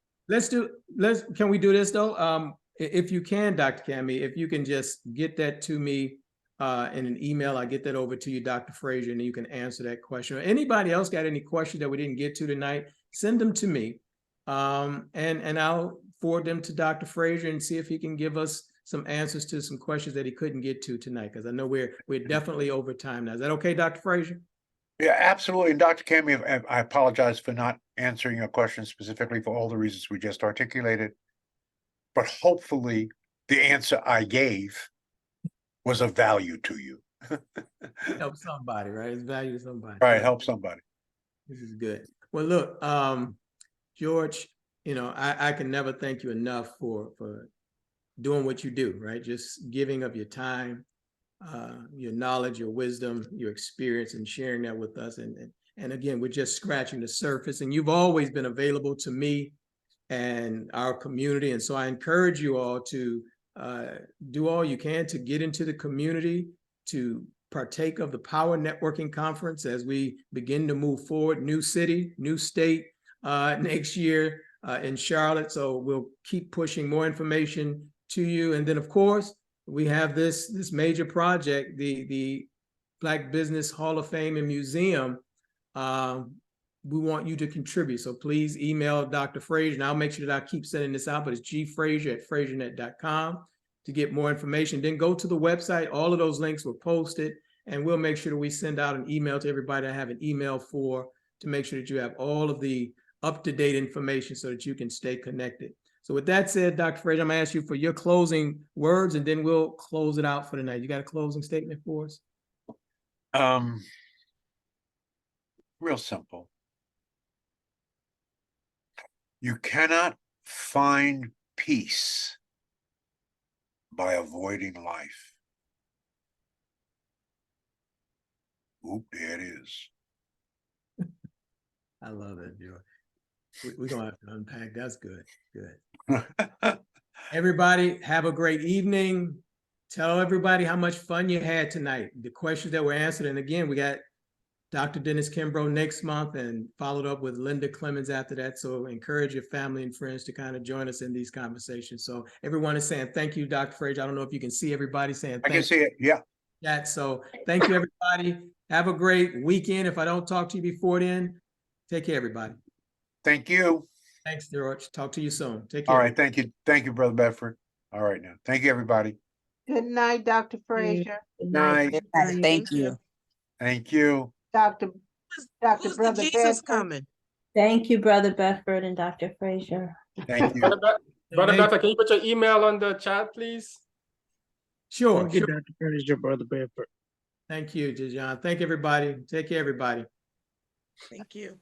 we do this though? If you can, Dr. Cami, if you can just get that to me in an email, I'll get that over to you, Dr. Fraser, and you can answer that question. Or anybody else got any questions that we didn't get to tonight, send them to me. And I'll forward them to Dr. Fraser and see if he can give us some answers to some questions that he couldn't get to tonight, because I know we're definitely over time now. Is that okay, Dr. Fraser? Yeah, absolutely. And Dr. Cami, I apologize for not answering your question specifically for all the reasons we just articulated. But hopefully the answer I gave was of value to you. Help somebody, right? It's value to somebody. Right, help somebody. This is good. Well, look, George, I can never thank you enough for doing what you do, right? Just giving of your time, your knowledge, your wisdom, your experience, and sharing that with us. And again, we're just scratching the surface, and you've always been available to me and our community. And so I encourage you all to do all you can to get into the community, to partake of the Power Networking Conference as we begin to move forward. New city, new state next year in Charlotte. So we'll keep pushing more information to you. And then, of course, we have this major project, the Black Business Hall of Fame and Museum. We want you to contribute. So please email Dr. Fraser, and I'll make sure that I keep sending this out, but it's gfraser@frasernet.com to get more information. Then go to the website. All of those links were posted, and we'll make sure that we send out an email to everybody I have an email for, to make sure that you have all of the up-to-date information so that you can stay connected. So with that said, Dr. Fraser, I'm gonna ask you for your closing words, and then we'll close it out for the night. You got a closing statement for us? Real simple. You cannot find peace by avoiding life. Oop, there it is. I love it, George. We're gonna have to unpack. That's good. Good. Everybody, have a great evening. Tell everybody how much fun you had tonight. The questions that were answered, and again, we got Dr. Dennis Kimbrough next month and followed up with Linda Clemens after that. So encourage your family and friends to kind of join us in these conversations. So everyone is saying thank you, Dr. Fraser. I don't know if you can see everybody saying I thank can see it, yeah. you. So thank you, everybody. Have a great weekend. If I don't talk to you before then, take care, everybody. Thank you. Thanks, George. Talk to you soon. Take care. All right, thank you. Thank you, Brother Bedford. All right now. Thank you, everybody. Good night, Dr. Fraser. Good Night. Good night. Thank you. Thank you. Dr. Who's the Brother Jesus Bedford. coming? Thank you, Brother Bedford and Dr. Fraser. Thank you. Brother Bedford, can you put your email on the chat, please? Sure. Thank you, Dr. Fraser, Brother Bedford. Thank you, Jajan. Thank everybody. Take care, everybody. Thank you.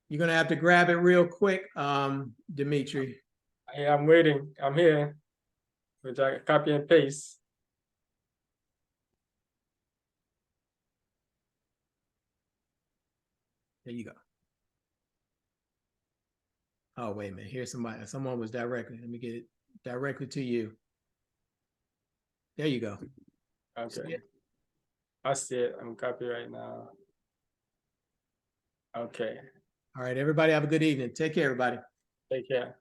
You're gonna have to grab it real quick, Dimitri. Hey, I'm waiting. I'm here. Which I copy and paste. There you go. Oh, wait a minute. Here's somebody. Someone was directly. Let me get it directly to you. There you go. Okay. I see it. I'm copying right now. Okay. All right, everybody have a good evening. Take care, everybody. Take care.